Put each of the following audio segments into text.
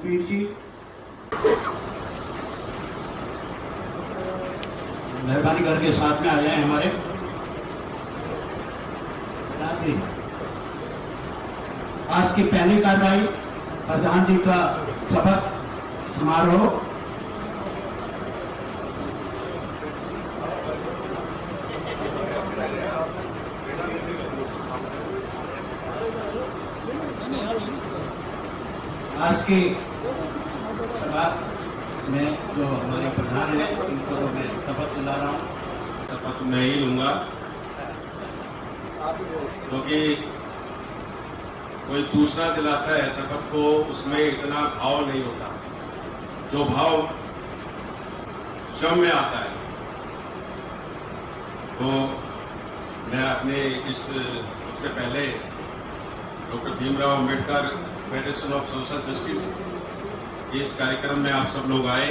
सुखबीर जी, मेहरबानी करके साथ में आ जाए हमारे। आज की पहली कार्रवाई प्रधान जी का शपथ समारोह। आज की सभा में जो हमारे प्रधान है उनको मैं शपथ दिला रहा हूँ। शपथ मैं ही लूंगा, क्योंकि कोई दूसरा दिलाता है शपथ को, उसमें इतना भाव नहीं होता जो भाव स्वयं में आता है। तो मैं अपने सबसे पहले doctor Bhimrao Ambedkar federation of social justice इस कार्यक्रम में आप सब लोग आए।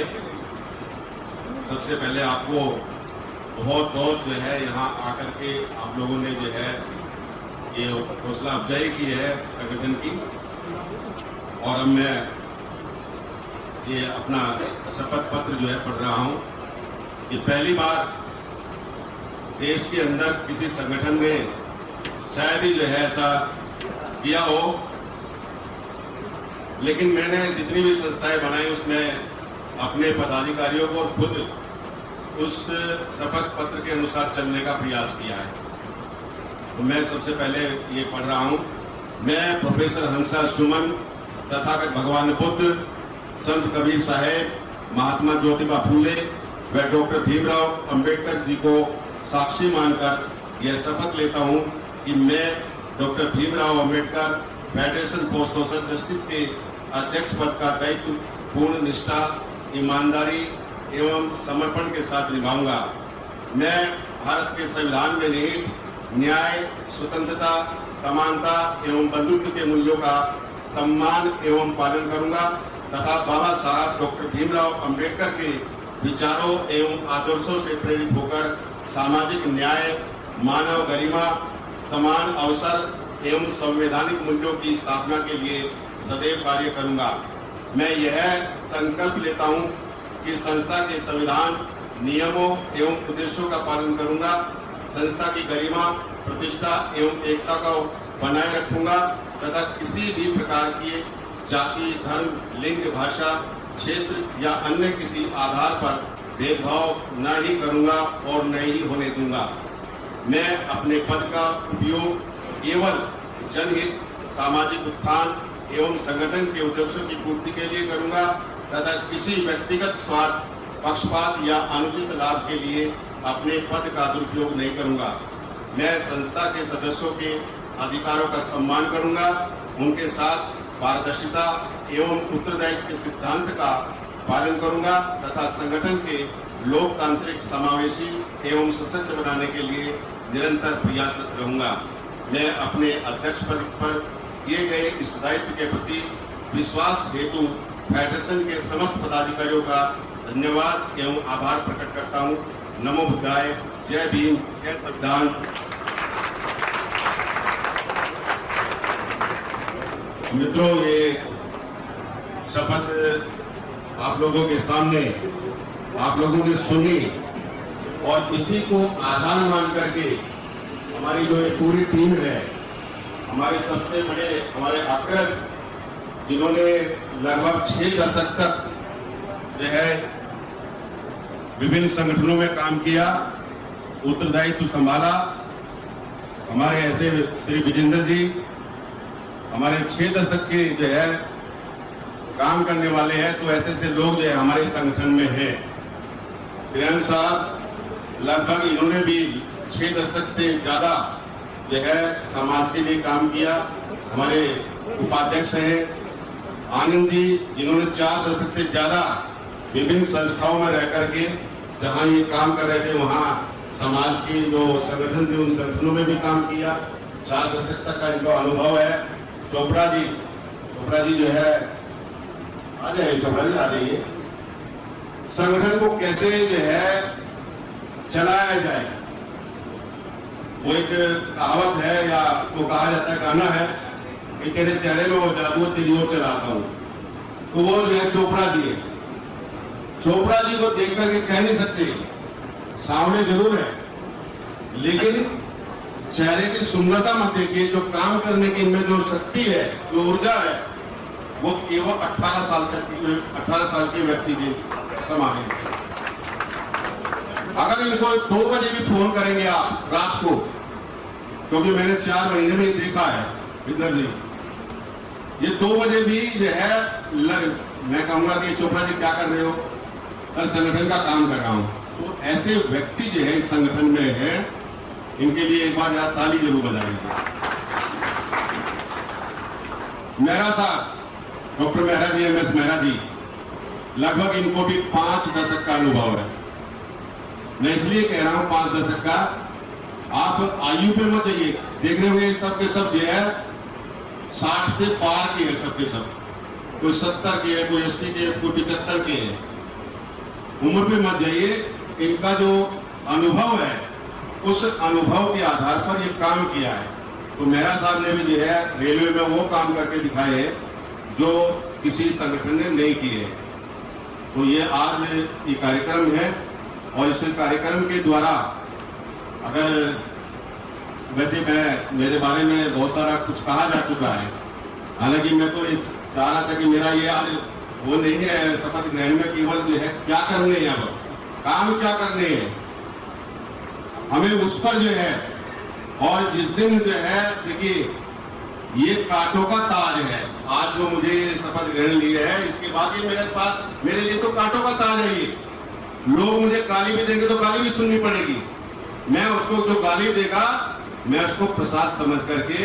सबसे पहले आपको बहुत बहुत जो है यहाँ आकर के आप लोगों ने जो है ये हौसला अफजाई की है संगठन की। और अब मैं ये अपना शपथ पत्र जो है पढ़ रहा हूँ। ये पहली बार देश के अंदर किसी संगठन ने शायद ही जो है ऐसा किया हो, लेकिन मैंने जितनी भी संस्थाएं बनाई उसमें अपने पदाधिकारियों को और खुद उस शपथ पत्र के अनुसार चलने का प्रयास किया है। तो मैं सबसे पहले ये पढ़ रहा हूँ। मैं प्रोफेसर हंसराज सुमन, तथागत भगवान बुद्ध, संत कबीर साहेब, महात्मा ज्योतिबा फूले व डॉक्टर भीमराव अंबेडकर जी को साक्षी मानकर यह शपथ लेता हूँ कि मैं doctor Bhimrao Ambedkar federation for social justice के अध्यक्ष पद का दायित्व पूर्ण निष्ठा, ईमानदारी एवं समर्पण के साथ निभाऊंगा। मैं भारत के संविधान में निहित न्याय, स्वतंत्रता, समानता एवं बंधुत्व के मूल्यों का सम्मान एवं पालन करूंगा तथा बाबा साहब डॉक्टर भीमराव अंबेडकर के विचारों एवं आदर्शों से प्रेरित होकर सामाजिक न्याय, मानव गरिमा, समान अवसर एवं संवैधानिक मूल्यों की स्थापना के लिए सदैव कार्य करूंगा। मैं यह संकल्प लेता हूं कि संस्था के संविधान, नियमों एवं उद्देश्यों का पालन करूंगा, संस्था की गरिमा, प्रतिष्ठा एवं एकता को बनाए रखूंगा तथा किसी भी प्रकार की जाति, धर्म, लिंग, भाषा, क्षेत्र या अन्य किसी आधार पर भेदभाव न ही करूंगा और न ही होने दूंगा। मैं अपने पद का उपयोग केवल जनहित, सामाजिक उत्थान एवं संगठन के उद्देश्यों की पूर्ति के लिए करूंगा तथा किसी व्यक्तिगत स्वार्थ, पक्षपात या अनुचित लाभ के लिए अपने पद का दुरुपयोग नहीं करूंगा। मैं संस्था के सदस्यों के अधिकारों का सम्मान करूंगा, उनके साथ पारदर्शिता एवं उत्तरदायित्व के सिद्धांत का पालन करूंगा तथा संगठन के लोकतांत्रिक, समावेशी एवं सशक्त बनाने के लिए निरंतर प्रयासरत रहूंगा। मैं अपने अध्यक्ष पद पर किए गए इस दायित्व के प्रति विश्वास हेतु फेडरेशन के समस्त पदाधिकारियों का धन्यवाद एवं आभार प्रकट करता हूं। नमो बुद्धाय। जय भीम, जय संविधान। मित्रों, ये शपथ आप लोगों के सामने आप लोगों ने सुनी और इसी को आधार मान करके हमारी जो ये पूरी टीम है, हमारे सबसे बड़े हमारे अग्रज, जिन्होंने लगभग 6 दशक तक जो है विभिन्न संगठनों में काम किया, उत्तरदायित्व संभाला, हमारे ऐसे श्री विजेंद्र जी हमारे 6 दशक के जो है काम करने वाले हैं। तो ऐसे ऐसे लोग जो है हमारे संगठन में हैं। प्रियंक साहब लगभग इन्होंने भी 6 दशक से ज्यादा जो है समाज के लिए काम किया, हमारे उपाध्यक्ष हैं। आनंद जी, जिन्होंने 4 दशक से ज्यादा विभिन्न संस्थाओं में रह करके जहां ये काम कर रहे थे वहां समाज की जो संगठन थे उन संगठनों में भी काम किया। 4 दशक तक का इनका अनुभव है। चोपड़ा जी जो है, आ जाइए चोपड़ा जी, आ जाइए। संगठन को कैसे जो है चलाया जाए, वो एक कहावत है या वो कहा जाता है, गाना है कि तेरे चेहरे में वो जादू तेरी ओर चलाता हूँ। तो वो जो है चोपड़ा जी है। चोपड़ा जी को देख करके कह नहीं सकते, सामने जरूर है, लेकिन चेहरे की सुंदरता मत देखिए, जो काम करने की इनमें जो शक्ति है, जो ऊर्जा है, वो केवल 18 साल के व्यक्ति के समान है। अगर इनको 2 बजे भी फोन करेंगे आप रात को, क्योंकि मैंने 4 महीने में देखा है इधर जी, ये 2 बजे भी जो है मैं कहूंगा कि चोपड़ा जी क्या कर रहे हो, सर संगठन का काम कर रहा हूं। तो ऐसे व्यक्ति जो है इस संगठन में है, इनके लिए एक बार जरा ताली जरूर बजा दीजिए। मेहरा साहब, डॉक्टर मेहरा जी, MS मेहरा जी, लगभग इनको भी 5 दशक का अनुभव है। मैं इसलिए कह रहा हूं 5 दशक का, आप आयु पे मत जाइए, देख रहे होंगे सब के सब जो है 60 से पार के हैं, सबके सब, कोई 70 के है, कोई 80 के, कोई 75 के हैं। उम्र पे मत जाइए, इनका जो अनुभव है उस अनुभव के आधार पर ये काम किया है। तो मेहरा साहब ने भी जो है रेलवे में वो काम करके दिखाए हैं जो किसी संगठन ने नहीं किए। तो ये आज ये कार्यक्रम है, और इस कार्यक्रम के द्वारा अगर वैसे मेरे बारे में बहुत सारा कुछ कहा जा चुका है, हालांकि मैं तो चाह रहा था कि मेरा ये आज वो नहीं है शपथ ग्रहण में केवल जो है क्या करने हैं, अब काम क्या करने हैं हमें उस पर जो है। और जिस दिन जो है देखिए ये कांटों का ताज है, आज जो मुझे शपथ ग्रहण लिया है, इसके बाद ये मेरे लिए तो कांटों का ताज है। ये लोग मुझे गाली भी देंगे तो गाली भी सुननी पड़ेगी, मैं उसको जो गाली देगा मैं उसको प्रसाद समझ करके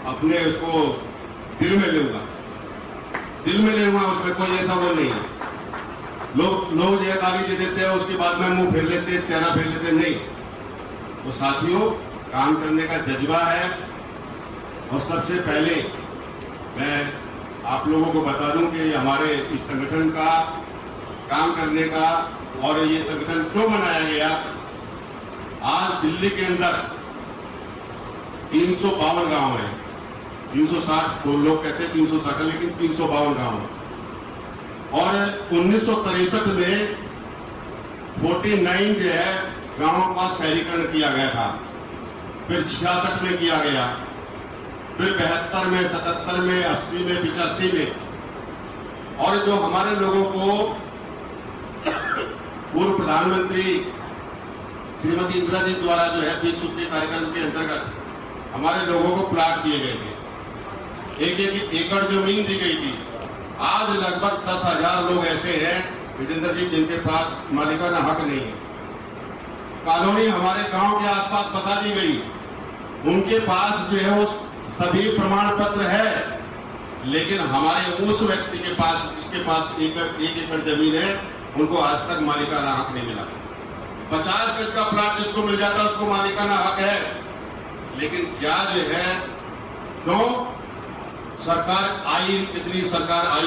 अपने उसको दिल में लूंगा, उसमें कोई ऐसा वो नहीं है। लोग जो है गाली दे देते हैं, उसके बाद में मुंह फेर लेते, चेहरा फेर लेते, नहीं। तो साथियों, काम करने का जज्बा है। और सबसे पहले मैं आप लोगों को बता दूं कि हमारे इस संगठन का काम करने का और ये संगठन क्यों बनाया गया। आज दिल्ली के अंदर 352 गांव है, 360 तो लोग कहते हैं 360 है, लेकिन 352 गांव है। और 1963 में 49 जो है गांवों का शहरीकरण किया गया था, फिर 66 में किया गया, फिर 72 में, 77 में, 80 में, 85 में। और जो हमारे लोगों को पूर्व प्रधानमंत्री श्रीमती इंदिरा जी द्वारा जो है 20 सूत्रीय कार्यक्रम के अंतर्गत हमारे लोगों को प्लाट दिए गए थे, 1-1 एकड़ जमीन दी गई थी। आज लगभग 10,000 लोग ऐसे हैं विजेंद्र जी जिनके पास मालिकाना हक नहीं है। कॉलोनी हमारे गांव के आसपास बसा दी गई, उनके पास जो है वो सभी प्रमाण पत्र है, लेकिन हमारे उस व्यक्ति के पास जिसके पास 1 एकड़ जमीन है, उनको आज तक मालिकाना हक नहीं मिला। 50 गज का प्लाट जिसको मिल जाता है उसको मालिकाना हक है, लेकिन क्या जो है क्यों सरकार आई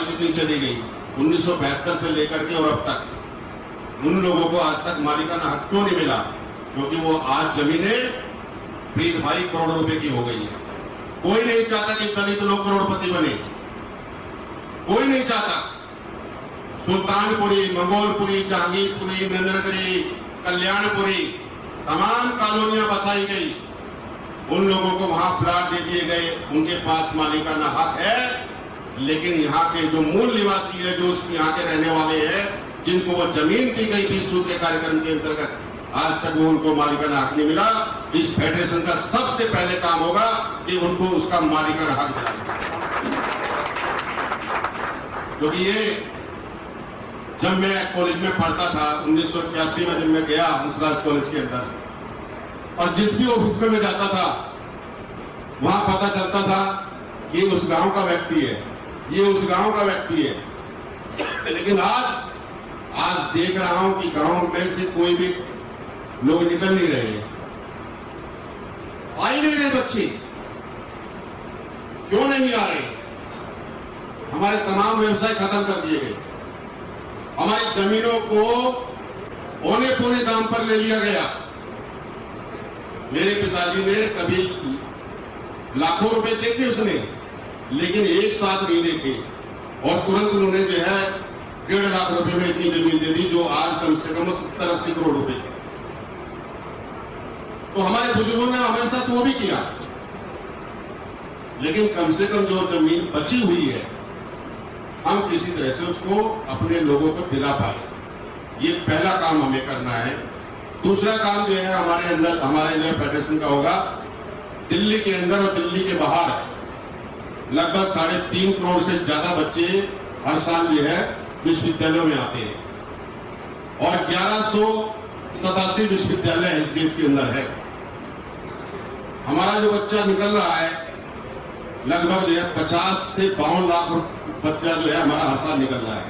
कितनी चली गई 1972 से लेकर के और अब तक उन लोगों को आज तक मालिकाना हक क्यों नहीं मिला? क्योंकि वो आज जमीनें प्रीत भाई करोड़ों रुपए की हो गई है। कोई नहीं चाहता कि दलित लोग करोड़पति बने, कोई नहीं चाहता। सुल्तानपुरी, मंगोलपुरी, जहांगीरपुरी, नंदनगरी, कल्याणपुरी तमाम कॉलोनियां बसाई गई, उन लोगों को वहां प्लाट दे दिए गए, उनके पास मालिकाना हक है। लेकिन यहाँ के जो मूल निवासी है, जो यहाँ के रहने वाले हैं, जिनको वो जमीन दी गई थी सूत्रीय कार्यक्रम के अंतर्गत, आज तक वो उनको मालिकाना हक नहीं मिला। इस फेडरेशन का सबसे पहले काम होगा कि उनको उसका मालिकाना हक दिलाना। क्योंकि ये जब मैं कॉलेज में पढ़ता था 1981 में, जब मैं गया हंसराज कॉलेज के अंदर, और जिस भी ऑफिस में मैं जाता था वहां पता चलता था कि उस गांव का व्यक्ति है, ये उस गांव का व्यक्ति है। लेकिन आज देख रहा हूं कि गांव में से कोई भी लोग निकल नहीं रहे, आ ही नहीं रहे बच्चे। क्यों नहीं आ रहे? हमारे तमाम व्यवसाय खत्म कर दिए गए, हमारी जमीनों को औने पौने दाम पर ले लिया गया। मेरे पिताजी ने कभी लाखों रुपए देखे उसने, लेकिन एक साथ नहीं देखे। और तुरंत उन्होंने जो है 1.5 लाख रुपए में इतनी जमीन दे दी, जो आज कम से कम 70-80 करोड़ रुपए की। तो हमारे बुजुर्गों ने हमारे साथ वो भी किया, लेकिन कम से कम जो जमीन बची हुई है हम किसी तरह से उसको अपने लोगों को दिला पाए, ये पहला काम हमें करना है। दूसरा काम जो है हमारे अंदर, हमारे जो फेडरेशन का होगा, दिल्ली के अंदर और दिल्ली के बाहर लगभग 3.5 करोड़ से ज्यादा बच्चे हर साल जो है विश्वविद्यालयों में आते हैं और 1187 विश्वविद्यालय इस देश के अंदर है। हमारा जो बच्चा निकल रहा है लगभग जो है 50 से 52 लाख बच्चा जो है हमारा हर साल निकल रहा है,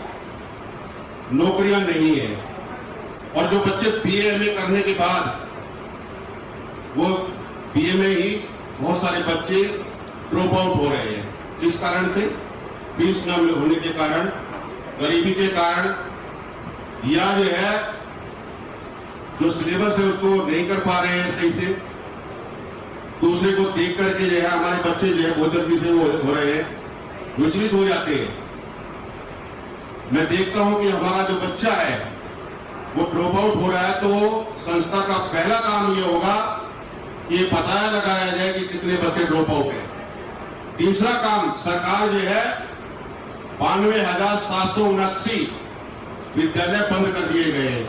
नौकरियां नहीं है। और जो बच्चे बीए एमए करने के बाद वो बीए में ही बहुत सारे बच्चे ड्रॉप आउट हो रहे हैं, किस कारण से? फीस न होने के कारण, गरीबी के कारण, या जो है जो सिलेबस है उसको नहीं कर पा रहे हैं सही से, दूसरे को देख करके जो है हमारे बच्चे जो है बहुत जल्दी से वो हो रहे हैं, विचलित हो जाते हैं। मैं देखता हूं कि हमारा जो बच्चा है वो ड्रॉप आउट हो रहा है, तो संस्था का पहला काम ये होगा कि ये पता लगाया जाए कि कितने बच्चे ड्रॉप आउट हैं। तीसरा काम, सरकार जो है 92,779 विद्यालय बंद कर दिए गए हैं।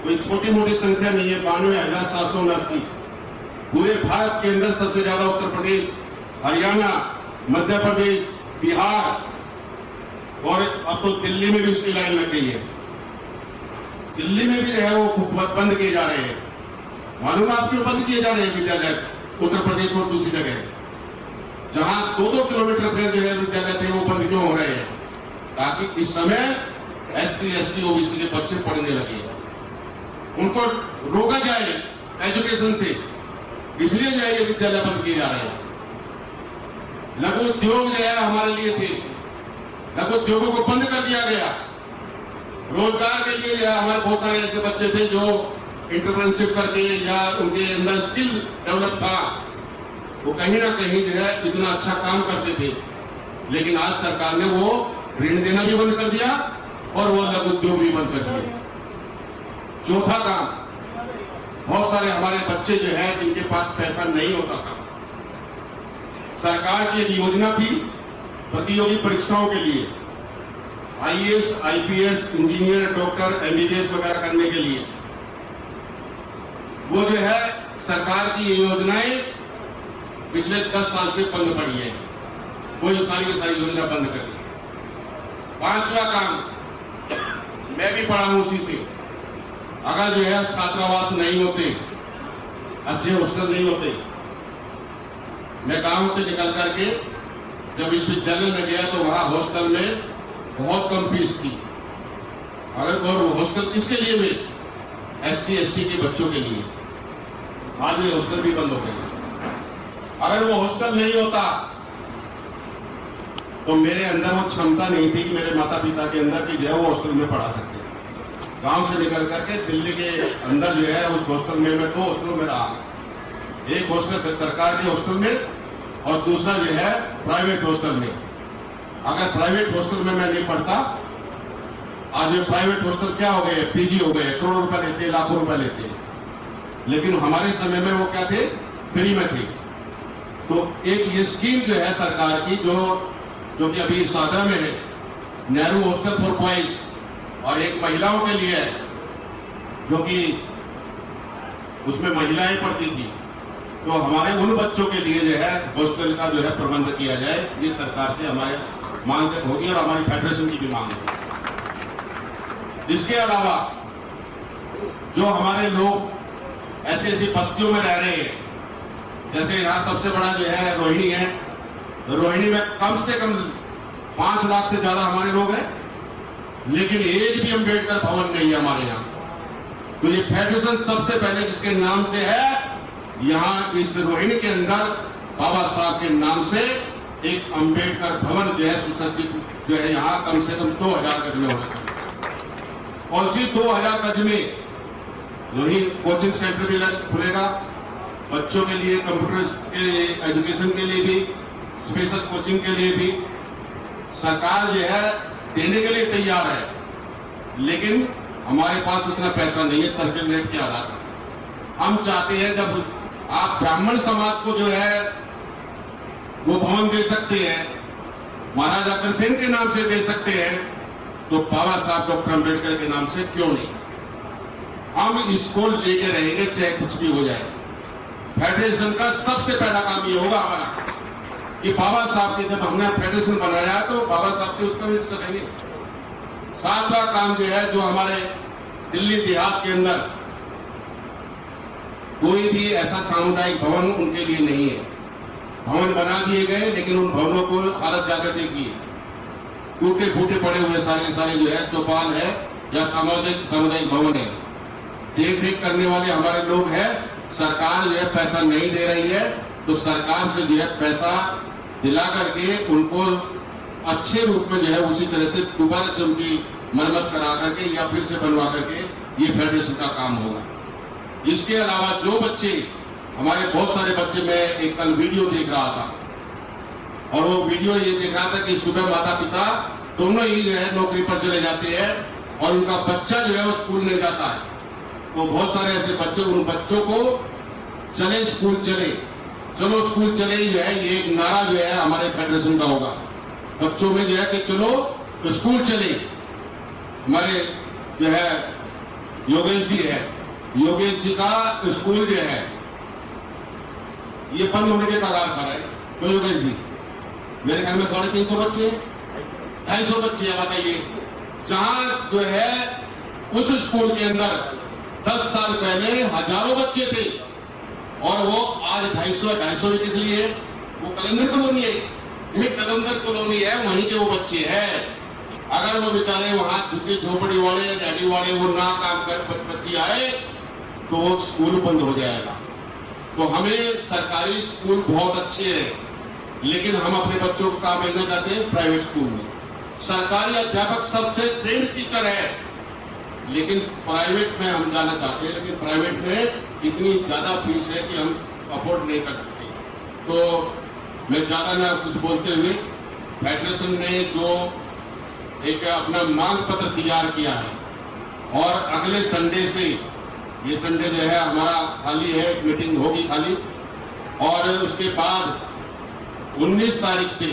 कोई छोटी मोटी संख्या नहीं है, 92,779। पूरे भारत के अंदर सबसे ज्यादा उत्तर प्रदेश, हरियाणा, मध्य प्रदेश, बिहार और अब तो दिल्ली में भी उसकी लाइन लग गई है। दिल्ली में भी जो है वो बंद किए जा रहे हैं। मालूम है आप क्यों बंद किए जा रहे हैं विद्यालय? उत्तर प्रदेश और दूसरी जगह जहां 2-2 किलोमीटर पर जो है विद्यालय थे वो बंद क्यों हो रहे हैं? ताकि इस समय SC, ST, OBC के बच्चे पढ़ने लगे, उनको रोका जाए एजुकेशन से, इसलिए जो है ये विद्यालय बंद किए जा रहे हैं। लघु उद्योग जो है हमारे लिए थे, लघु उद्योगों को बंद कर दिया गया। रोजगार के लिए जो है हमारे बहुत सारे ऐसे बच्चे थे जो इंटरप्रेन्योरशिप करके या उनके अंदर स्किल डेवलप था, वो कहीं ना कहीं जो है इतना अच्छा काम करते थे, लेकिन आज सरकार ने वो ऋण देना भी बंद कर दिया और वो लघु उद्योग भी बंद कर दिया। चौथा काम, बहुत सारे हमारे बच्चे जो है जिनके पास पैसा नहीं होता था, सरकार की एक योजना थी प्रतियोगी परीक्षाओं के लिए, IAS, IPS, engineer, doctor, MBBS वगैरह करने के लिए। वो जो है सरकार की ये योजनाएं पिछले 10 साल से बंद पड़ी है, वो सारी की सारी योजना बंद कर दी। 5वां काम, मैं भी पढ़ा हूं उसी से, अगर जो है छात्रावास नहीं होते, अच्छे हॉस्टल नहीं होते, मैं गांव से निकल करके जब विश्वविद्यालय में गया तो वहां हॉस्टल में बहुत कम फीस थी। अगर और हॉस्टल किसके लिए भी? SC, ST के बच्चों के लिए। आज ये हॉस्टल भी बंद हो गए। अगर वो हॉस्टल नहीं होता तो मेरे अंदर वो क्षमता नहीं थी कि मेरे माता पिता के अंदर की जो है वो हॉस्टल में पढ़ा सकते। गांव से निकल करके दिल्ली के अंदर जो है उस हॉस्टल में मैं 2 हॉस्टलों में रहा, एक हॉस्टल सरकार के हॉस्टल में और दूसरा जो है प्राइवेट हॉस्टल में। अगर प्राइवेट हॉस्टल में मैं नहीं पढ़ता, आज ये प्राइवेट हॉस्टल क्या हो गए, PG हो गए, करोड़ों रुपए लेते, लाखों रुपए लेते, लेकिन हमारे समय में वो क्या थे, फ्री में थे। तो एक ये स्कीम जो है सरकार की, जो कि अभी सादा में है, नेहरू हॉस्टल फॉर बॉयज, और एक महिलाओं के लिए है, जो कि उसमें महिलाएं पढ़ती थी। तो हमारे उन बच्चों के लिए जो है हॉस्टल का जो है प्रबंध किया जाए, ये सरकार से हमारे मांग होगी और हमारी फेडरेशन की भी मांग होगी। इसके अलावा जो हमारे लोग ऐसी ऐसी बस्तियों में रह रहे हैं, जैसे यहाँ सबसे बड़ा जो है रोहिणी है, रोहिणी में कम से कम 5 लाख से ज्यादा हमारे लोग हैं, लेकिन एक भी अम्बेडकर भवन नहीं है हमारे यहाँ। तो ये फेडरेशन सबसे पहले जिसके नाम से है, यहाँ इस रोहिणी के अंदर बाबा साहब के नाम से एक अम्बेडकर भवन जो है सुसज्जित जो है यहाँ कम से कम 2000 गज में होना चाहिए। और उसी 2000 गज में वही कोचिंग सेंटर भी खुलेगा, बच्चों के लिए कंप्यूटर के एजुकेशन के लिए भी, स्पेशल कोचिंग के लिए भी, सरकार जो है देने के लिए तैयार है, लेकिन हमारे पास उतना पैसा नहीं है सर्किल रेट के आधार पर। हम चाहते हैं जब आप ब्राह्मण समाज को जो है वो भवन दे सकते हैं, महाराजा अग्रसेन के नाम से दे सकते हैं, तो बाबा साहब डॉक्टर अम्बेडकर के नाम से क्यों नहीं? हम इसको लेके रहेंगे चाहे कुछ भी हो जाए। फेडरेशन का सबसे पहला काम ये होगा हमारा कि बाबा साहब के, जब हमने फेडरेशन बनाया तो बाबा साहब के उसका भी चलेंगे। सातवां काम जो है, जो हमारे दिल्ली देहात के अंदर कोई भी ऐसा सामुदायिक भवन उनके लिए नहीं है। भवन बना दिए गए, लेकिन उन भवनों को हालत जाकर देखिए, टूटे फूटे पड़े हुए सारे जो है चौपाल है या सामुदायिक भवन है। देख रेख करने वाले हमारे लोग हैं, सरकार जो है पैसा नहीं दे रही है, तो सरकार से जो है पैसा दिला करके उनको अच्छे रूप में जो है उसी तरह से दोबारा से उनकी मरम्मत करा करके या फिर से बनवा करके ये फेडरेशन का काम होगा। इसके अलावा जो बच्चे, हमारे बहुत सारे बच्चे, मैं एक कल वीडियो देख रहा था और वो वीडियो ये देख रहा था कि सुबह माता पिता दोनों ही जो है नौकरी पर चले जाते हैं और उनका बच्चा जो है वो स्कूल नहीं जाता है। तो बहुत सारे ऐसे बच्चे, उन बच्चों को चले स्कूल चले, चलो स्कूल चले जो है, ये एक नारा जो है हमारे फेडरेशन का होगा बच्चों में जो है कि चलो स्कूल चले। हमारे जो है योगेश जी है, योगेश जी का स्कूल जो है ये बंद होने के कगार पर है। तो योगेश जी, मेरे ख्याल में 350 बच्चे, 250 बच्चे हैं, बताइए। जहां जो है उस स्कूल के अंदर 10 साल पहले हजारों बच्चे थे और वो आज 250 किस लिए? वो कलंदर कॉलोनी है, ये कलंदर कॉलोनी है, वहीं के वो बच्चे हैं। अगर वो बेचारे वहां झुग्गी झोपड़ी वाले, डैडी वाले वो ना काम कर बच्चे आए तो वो स्कूल बंद हो जाएगा। तो हमें सरकारी स्कूल बहुत अच्छे हैं, लेकिन हम अपने बच्चों को काम भेजना चाहते हैं प्राइवेट स्कूल में। सरकारी अध्यापक सबसे ट्रेंड टीचर है, लेकिन प्राइवेट में हम जाना चाहते हैं, लेकिन प्राइवेट में इतनी ज्यादा फीस है कि हम अफोर्ड नहीं कर सकते। तो मैं ज्यादा ना कुछ बोलते हुए, फेडरेशन ने जो एक अपना मांग पत्र तैयार किया है और अगले संडे से, ये संडे जो है हमारा खाली है, एक मीटिंग होगी खाली, और उसके बाद 19 तारीख से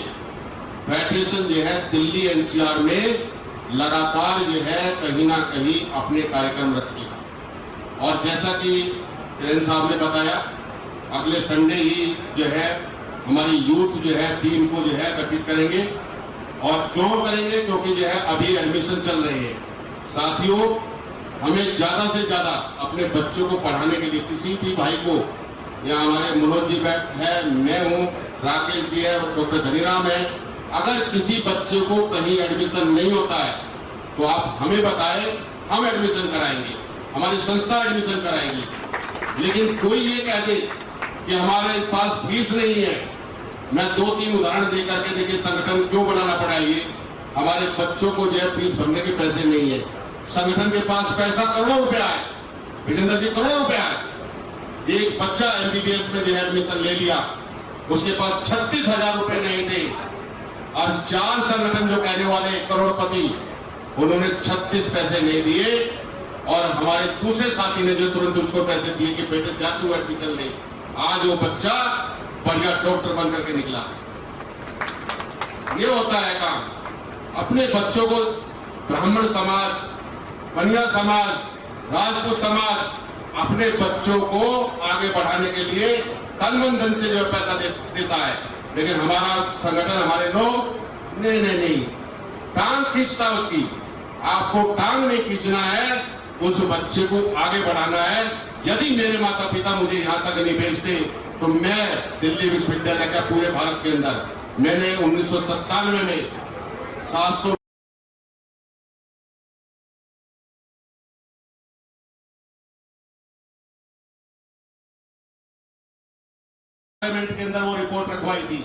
फेडरेशन जो है दिल्ली एनसीआर में लगातार जो है कहीं ना कहीं अपने कार्यक्रम रखेगा। और जैसा कि किरण साहब ने बताया, अगले संडे ही जो है हमारी यूथ जो है टीम को जो है गठित करेंगे। और क्यों करेंगे? क्योंकि जो है अभी एडमिशन चल रही है। साथियों, हमें ज्यादा से ज्यादा अपने बच्चों को पढ़ाने के लिए, किसी भी भाई को, या हमारे मनोज जी है, मैं हूँ, राकेश जी है, डॉक्टर धनीराम है, अगर किसी बच्चे को कहीं एडमिशन नहीं होता है तो आप हमें बताएं, हम एडमिशन कराएंगे, हमारी संस्था एडमिशन कराएगी। लेकिन कोई ये कह दे कि हमारे पास फीस नहीं है, मैं 2-3 उदाहरण दे करके देखिए संगठन क्यों बनाना पड़ा। ये हमारे बच्चों को जो है फीस भरने के पैसे नहीं है। संगठन के पास पैसा करोड़ों रुपया है, विजेंद्र जी, करोड़ों रुपया है। एक बच्चा एमबीबीएस में जो है एडमिशन ले लिया, उसके पास 36,000 रुपए नहीं थे, और 4 संगठन जो कहने वाले करोड़पति, उन्होंने 36 पैसे नहीं दिए, और हमारे दूसरे साथी ने जो तुरंत उसको पैसे दिए कि बेटे जा तू एडमिशन ले। आज वो बच्चा बढ़िया डॉक्टर बन करके निकला। ये होता है काम। अपने बच्चों को ब्राह्मण समाज, कन्या समाज, राजपूत समाज अपने बच्चों को आगे बढ़ाने के लिए तन मन धन से जो पैसा देता है, लेकिन हमारा संगठन, हमारे लोग नहीं, टांग खींचता उसकी। आपको टांग नहीं खींचना है, उस बच्चे को आगे बढ़ाना है। यदि मेरे माता पिता मुझे यहाँ तक नहीं भेजते तो मैं दिल्ली विश्वविद्यालय का पूरे भारत के अंदर, मैंने 1997 में 700 के अंदर वो रिपोर्ट रखवाई थी।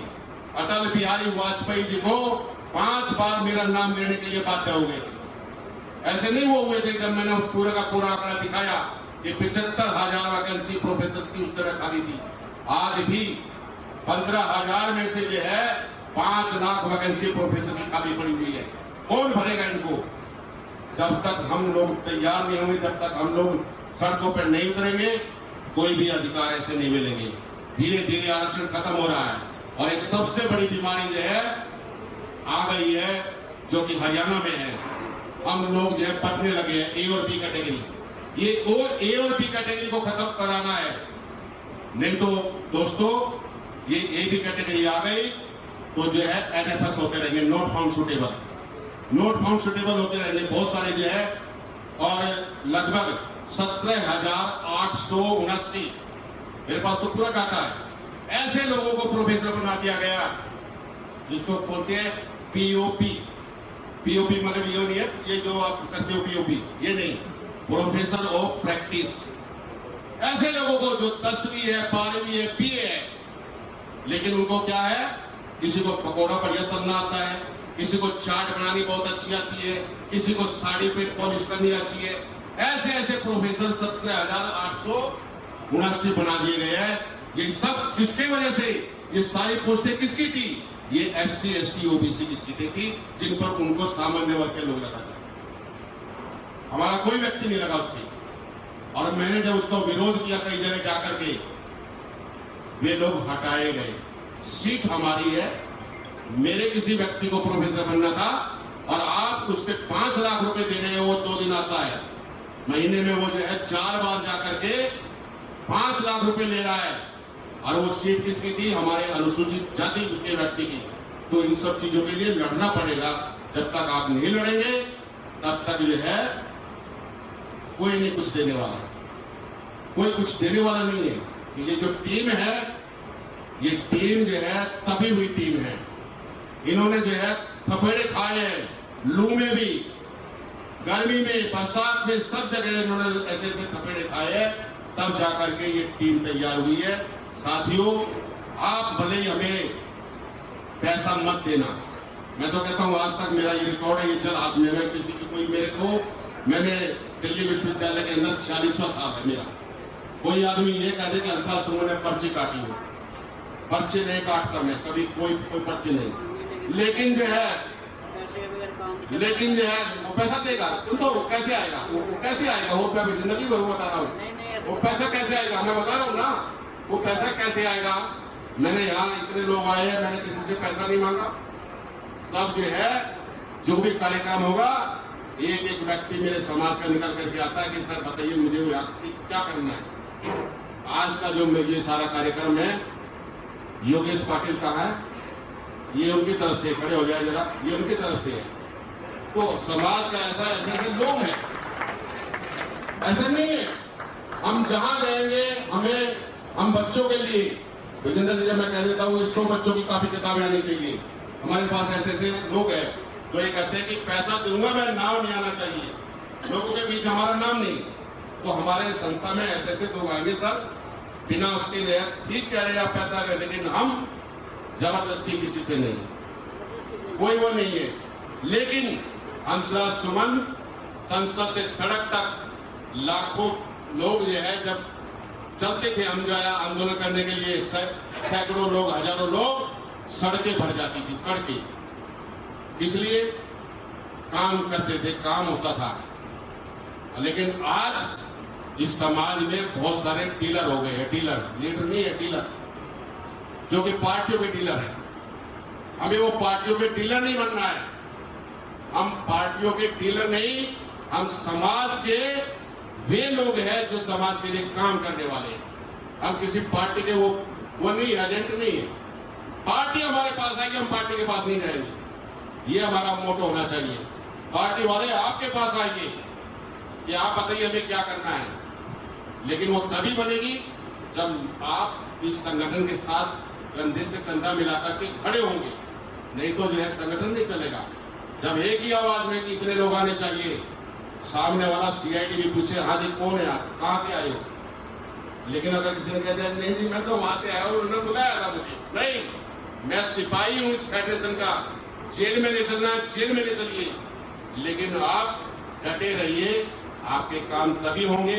अटल बिहारी वाजपेयी जी को 5 बार मेरा नाम लेने के लिए बाध्य हो गए। ऐसे नहीं वो हुए थे जब मैंने पूरे का पूरा आंकड़ा दिखाया कि 75,000 वैकेंसी प्रोफेसर की उस तरह खाली थी। आज भी 15,000 में से जो है 5 लाख वैकेंसी प्रोफेसर की खाली पड़ी हुई है। कौन भरेगा इनको? जब तक हम लोग तैयार नहीं होंगे, जब तक हम लोग सड़कों पर नहीं उतरेंगे, कोई भी अधिकार ऐसे नहीं मिलेंगे। धीरे धीरे आरक्षण खत्म हो रहा है और एक सबसे बड़ी बीमारी जो है आ गई है, जो कि हरियाणा में है। हम लोग जो है पढ़ने लगे हैं ए और बी कैटेगरी। ये ए और बी कैटेगरी को खत्म कराना है, नहीं तो दोस्तों ये ए बी कैटेगरी आ गई तो जो है एनएफएस होते रहेंगे, not found suitable, not found suitable होते रहेंगे बहुत सारे जो है। और लगभग 17,879, मेरे पास तो पूरा डाटा है, ऐसे लोगों को प्रोफेसर बना दिया गया जिसको बोलते हैं पीओपी। पीओपी मतलब ये नहीं है ये जो आप करते हो पीओपी, ये नहीं, प्रोफेसर ऑफ प्रैक्टिस। ऐसे लोगों को जो 10वीं है, 12वीं है, बीए है, लेकिन उनको क्या है, किसी को पकौड़ा बढ़िया तलना आता है, किसी को चाट बनानी बहुत अच्छी आती है, किसी को साड़ी पे पॉलिश करनी आती है। ऐसे ऐसे प्रोफेसर 17,879 बना दिए गए हैं। ये सब किसके वजह से? ये सारी पोस्टें किसकी थी? ये SC, ST, OBC की सीटें थी जिन पर उनको सामान्य वर्ग के लोग लगा था। हमारा कोई व्यक्ति नहीं लगा उसकी। और मैंने जब उसका विरोध किया कई जगह जाकर के, वे लोग हटाए गए। सीट हमारी है, मेरे किसी व्यक्ति को प्रोफेसर बनना था और आप उसके 5 लाख रुपए दे रहे हो। वो 2 दिन आता है, महीने में वो जो है 4 बार जाकर के 5 लाख रुपए ले रहा है। और वो सीट किसकी थी? हमारे अनुसूचित जाति के व्यक्ति की। तो इन सब चीजों के लिए लड़ना पड़ेगा। जब तक आप नहीं लड़ेंगे तब तक जो है कोई नहीं कुछ देने वाला, कोई कुछ देने वाला नहीं है। ये जो टीम है, ये टीम जो है तभी हुई टीम है। इन्होंने जो है थपेड़े खाए हैं, लू में भी, गर्मी में, बरसात में, सब जगह इन्होंने ऐसे ऐसे थपेड़े खाए हैं, तब जाकर के ये टीम तैयार हुई है। साथियों, आप भले ही हमें पैसा मत देना, मैं तो कहता हूं आज तक मेरा ये रिकॉर्ड है, ये चल हाथ में, मैं किसी की कोई मेरे को, मैंने दिल्ली विश्वविद्यालय के अंदर 46वां साल है मेरा। कोई आदमी ये कह दे कि अंसार सुमन ने पर्ची काटी हो, पर्चे नहीं काटता मैं कभी, कोई पर्ची नहीं। लेकिन जो है वो पैसा देगा, सुन तो वो कैसे आएगा, वो कैसे आएगा? वो मैं जिंदगी भर बता रहा हूँ, वो पैसा कैसे आएगा, मैं बता रहा हूँ ना, वो पैसा कैसे आएगा। मैंने यहाँ इतने लोग आए हैं, मैंने किसी से पैसा नहीं मांगा। सब जो है, जो भी कार्यक्रम होगा, एक एक व्यक्ति मेरे समाज का निकल करके आता है कि सर बताइए मुझे क्या करना है। आज का जो ये सारा कार्यक्रम है, योगेश पाटिल का है, ये उनकी तरफ से, खड़े हो जाए जरा, ये उनकी तरफ से है। तो समाज का ऐसे लोग हैं, ऐसा नहीं है। हम जहां जाएंगे, हम बच्चों के लिए, विजेंद्र जी मैं कह देता हूँ 100 बच्चों की काफी किताबें आनी चाहिए। हमारे पास ऐसे ऐसे लोग हैं तो ये कहते हैं कि पैसा दूंगा, मेरा नाम नहीं आना चाहिए, लोगों के बीच हमारा नाम नहीं। तो हमारे संस्था में ऐसे ऐसे लोग आएंगे सर, बिना उसके लिए, ठीक कह रहे हैं आप पैसा करें, लेकिन हम जबरदस्ती किसी से नहीं, कोई वो नहीं है। लेकिन हंसराज सुमन संसद से सड़क तक लाखों लोग जो है जब चलते थे, हम जो है आंदोलन करने के लिए, सैकड़ों लोग, हजारों लोग, सड़कें भर जाती थी, सड़कें, इसलिए काम करते थे, काम होता था। लेकिन आज इस समाज में बहुत सारे डीलर हो गए हैं, डीलर, लीडर नहीं है, डीलर, जो कि पार्टियों के डीलर है। हमें वो पार्टियों के डीलर नहीं बनना है, हम पार्टियों के डीलर नहीं, हम समाज के वे लोग हैं जो समाज के लिए काम करने वाले हैं। हम किसी पार्टी के वो नहीं, एजेंट नहीं है। पार्टी हमारे पास आएगी, हम पार्टी के पास नहीं जाएंगे, ये हमारा मोटो होना चाहिए। पार्टी वाले आपके पास आएंगे कि आप बताइए हमें क्या करना है, लेकिन वो तभी बनेगी जब आप इस संगठन के साथ कंधे से कंधा मिलाकर के खड़े होंगे, नहीं तो जो है संगठन नहीं चलेगा। जब एक ही आवाज में कि इतने लोग आने चाहिए, सामने वाला CID भी पूछे हाँ जी कौन है आप, कहां से आए हो, लेकिन अगर किसी ने कह दिया नहीं जी मैं तो वहां से आया हूं, उन्होंने बुलाया था मुझे, नहीं मैं सिपाही हूं इस फेडरेशन का, जेल में नहीं चलना, जेल में नहीं चलिए, लेकिन आप डटे रहिए, आपके काम तभी होंगे।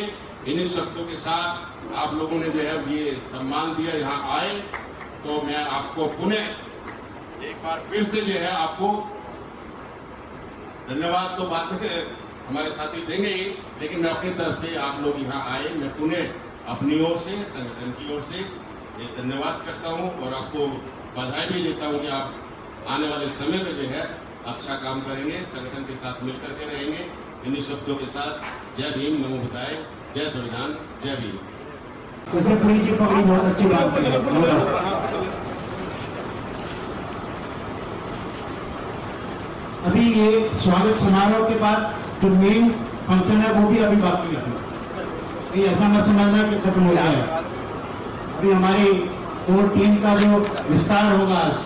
इन्हीं शब्दों के साथ आप लोगों ने जो है ये सम्मान दिया, यहाँ आए, तो मैं आपको पुनः एक बार फिर से जो है आपको धन्यवाद तो बाद में हमारे साथी देंगे ही, लेकिन मैं अपनी तरफ से आप लोग यहाँ आए, मैं पुनः अपनी ओर से, संगठन की ओर से एक धन्यवाद करता हूँ और आपको बधाई भी देता हूँ कि आप आने वाले समय में जो है अच्छा काम करेंगे, संगठन के साथ मिलकर के रहेंगे। इन्हीं शब्दों के साथ जय भीम, नमो बुद्धाय, जय संविधान, जय भीम। बहुत अच्छी बात है। अभी ये स्वागत समारोह के बाद जो मेन फंक्शन है वो भी अभी बाकी है। ये ऐसा मत समझना कि खत्म हो गया है। अभी हमारी कोर टीम का जो विस्तार होगा आज,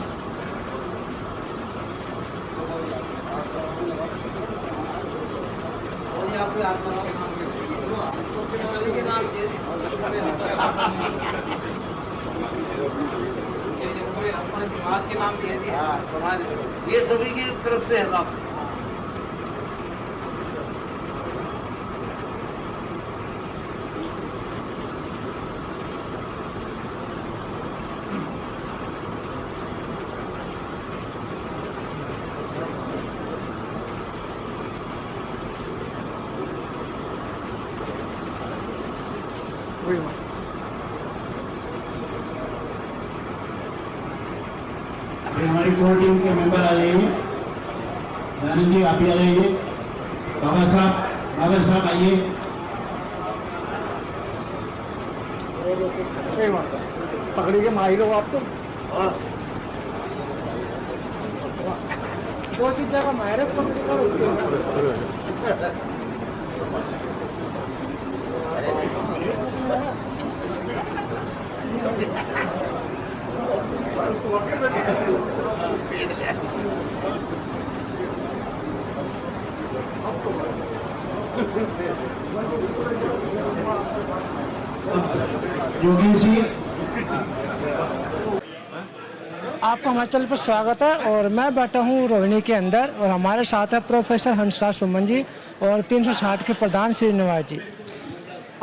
समाज के नाम कह दिया। समाज ये सभी की तरफ से है साहब। हमारी कोर टीम के मेंबर आ जाइए। रानी जी आप भी आ जाइए। बाबा साहब आइए। पकड़ी के माही लो आप तो। दो चीज़ों का मायरे पकड़ी करो। योगेश जी, आपका हमारे चैनल पर स्वागत है। और मैं बैठा हूँ रोहिणी के अंदर और हमारे साथ है प्रोफेसर हंसराज सुमन जी और 360 के प्रधान श्रीनिवास जी।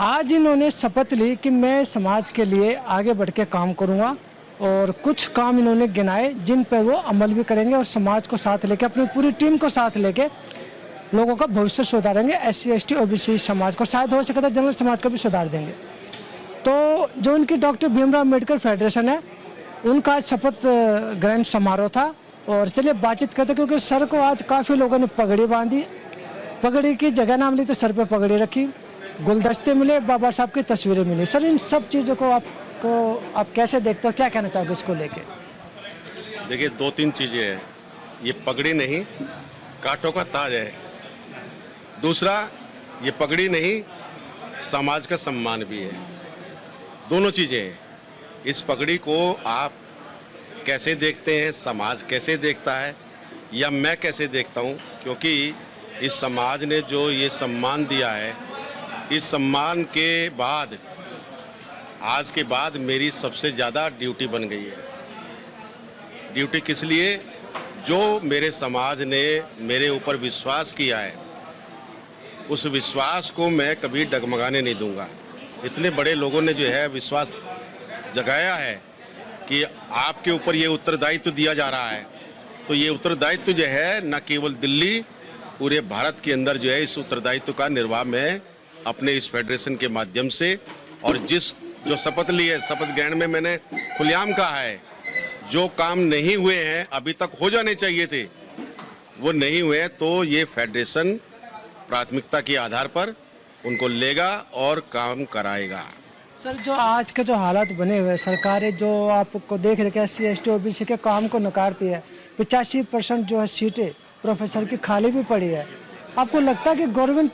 आज इन्होंने शपथ ली कि मैं समाज के लिए आगे बढ़ के काम करूँगा और कुछ काम इन्होंने गिनाए जिन पर वो अमल भी करेंगे और समाज को साथ लेके, अपनी पूरी टीम को साथ लेके लोगों का भविष्य सुधारेंगे। SC ST OBC समाज को, शायद हो सके तो जनरल समाज का भी सुधार देंगे। तो जो उनकी डॉक्टर भीमराव अम्बेडकर फेडरेशन है, उनका आज शपथ ग्रहण समारोह था। और चलिए बातचीत करते, क्योंकि सर को आज काफ़ी लोगों ने पगड़ी बांधी, पगड़ी की जगह नाम ली तो सर पे पगड़ी रखी, गुलदस्ते मिले, बाबा साहब की तस्वीरें मिली। सर इन सब चीज़ों को आप कैसे देखते हो, क्या कहना चाहोगे इसको लेके? देखिए, दो तीन चीजें हैं। ये पगड़ी नहीं, कांटों का ताज है। दूसरा, ये पगड़ी नहीं, समाज का सम्मान भी है। दोनों चीजें हैं। इस पगड़ी को आप कैसे देखते हैं, समाज कैसे देखता है, या मैं कैसे देखता हूं, क्योंकि इस समाज ने जो ये सम्मान दिया है, इस सम्मान के बाद आज के बाद मेरी सबसे ज़्यादा ड्यूटी बन गई है। ड्यूटी किस लिए? जो मेरे समाज ने मेरे ऊपर विश्वास किया है, उस विश्वास को मैं कभी डगमगाने नहीं दूंगा। इतने बड़े लोगों ने जो है विश्वास जगाया है कि आपके ऊपर ये उत्तरदायित्व दिया जा रहा है, तो ये उत्तरदायित्व जो है न केवल दिल्ली, पूरे भारत के अंदर जो है इस उत्तरदायित्व का निर्वाह मैं अपने इस फेडरेशन के माध्यम से, और जो शपथ ली है, शपथ ग्रहण में मैंने खुलेआम कहा है, जो काम नहीं हुए हैं, अभी तक हो जाने चाहिए थे, वो नहीं हुए, तो ये फेडरेशन प्राथमिकता के आधार पर उनको लेगा और काम कराएगा। सर जो आज के जो हालात बने हुए, सरकारें जो आपको देख रहे हैं SC ST OBC के काम को नकारती है, 85% जो है सीटें प्रोफेसर की खाली भी पड़ी है। आपको लगता है कि गवर्नमेंट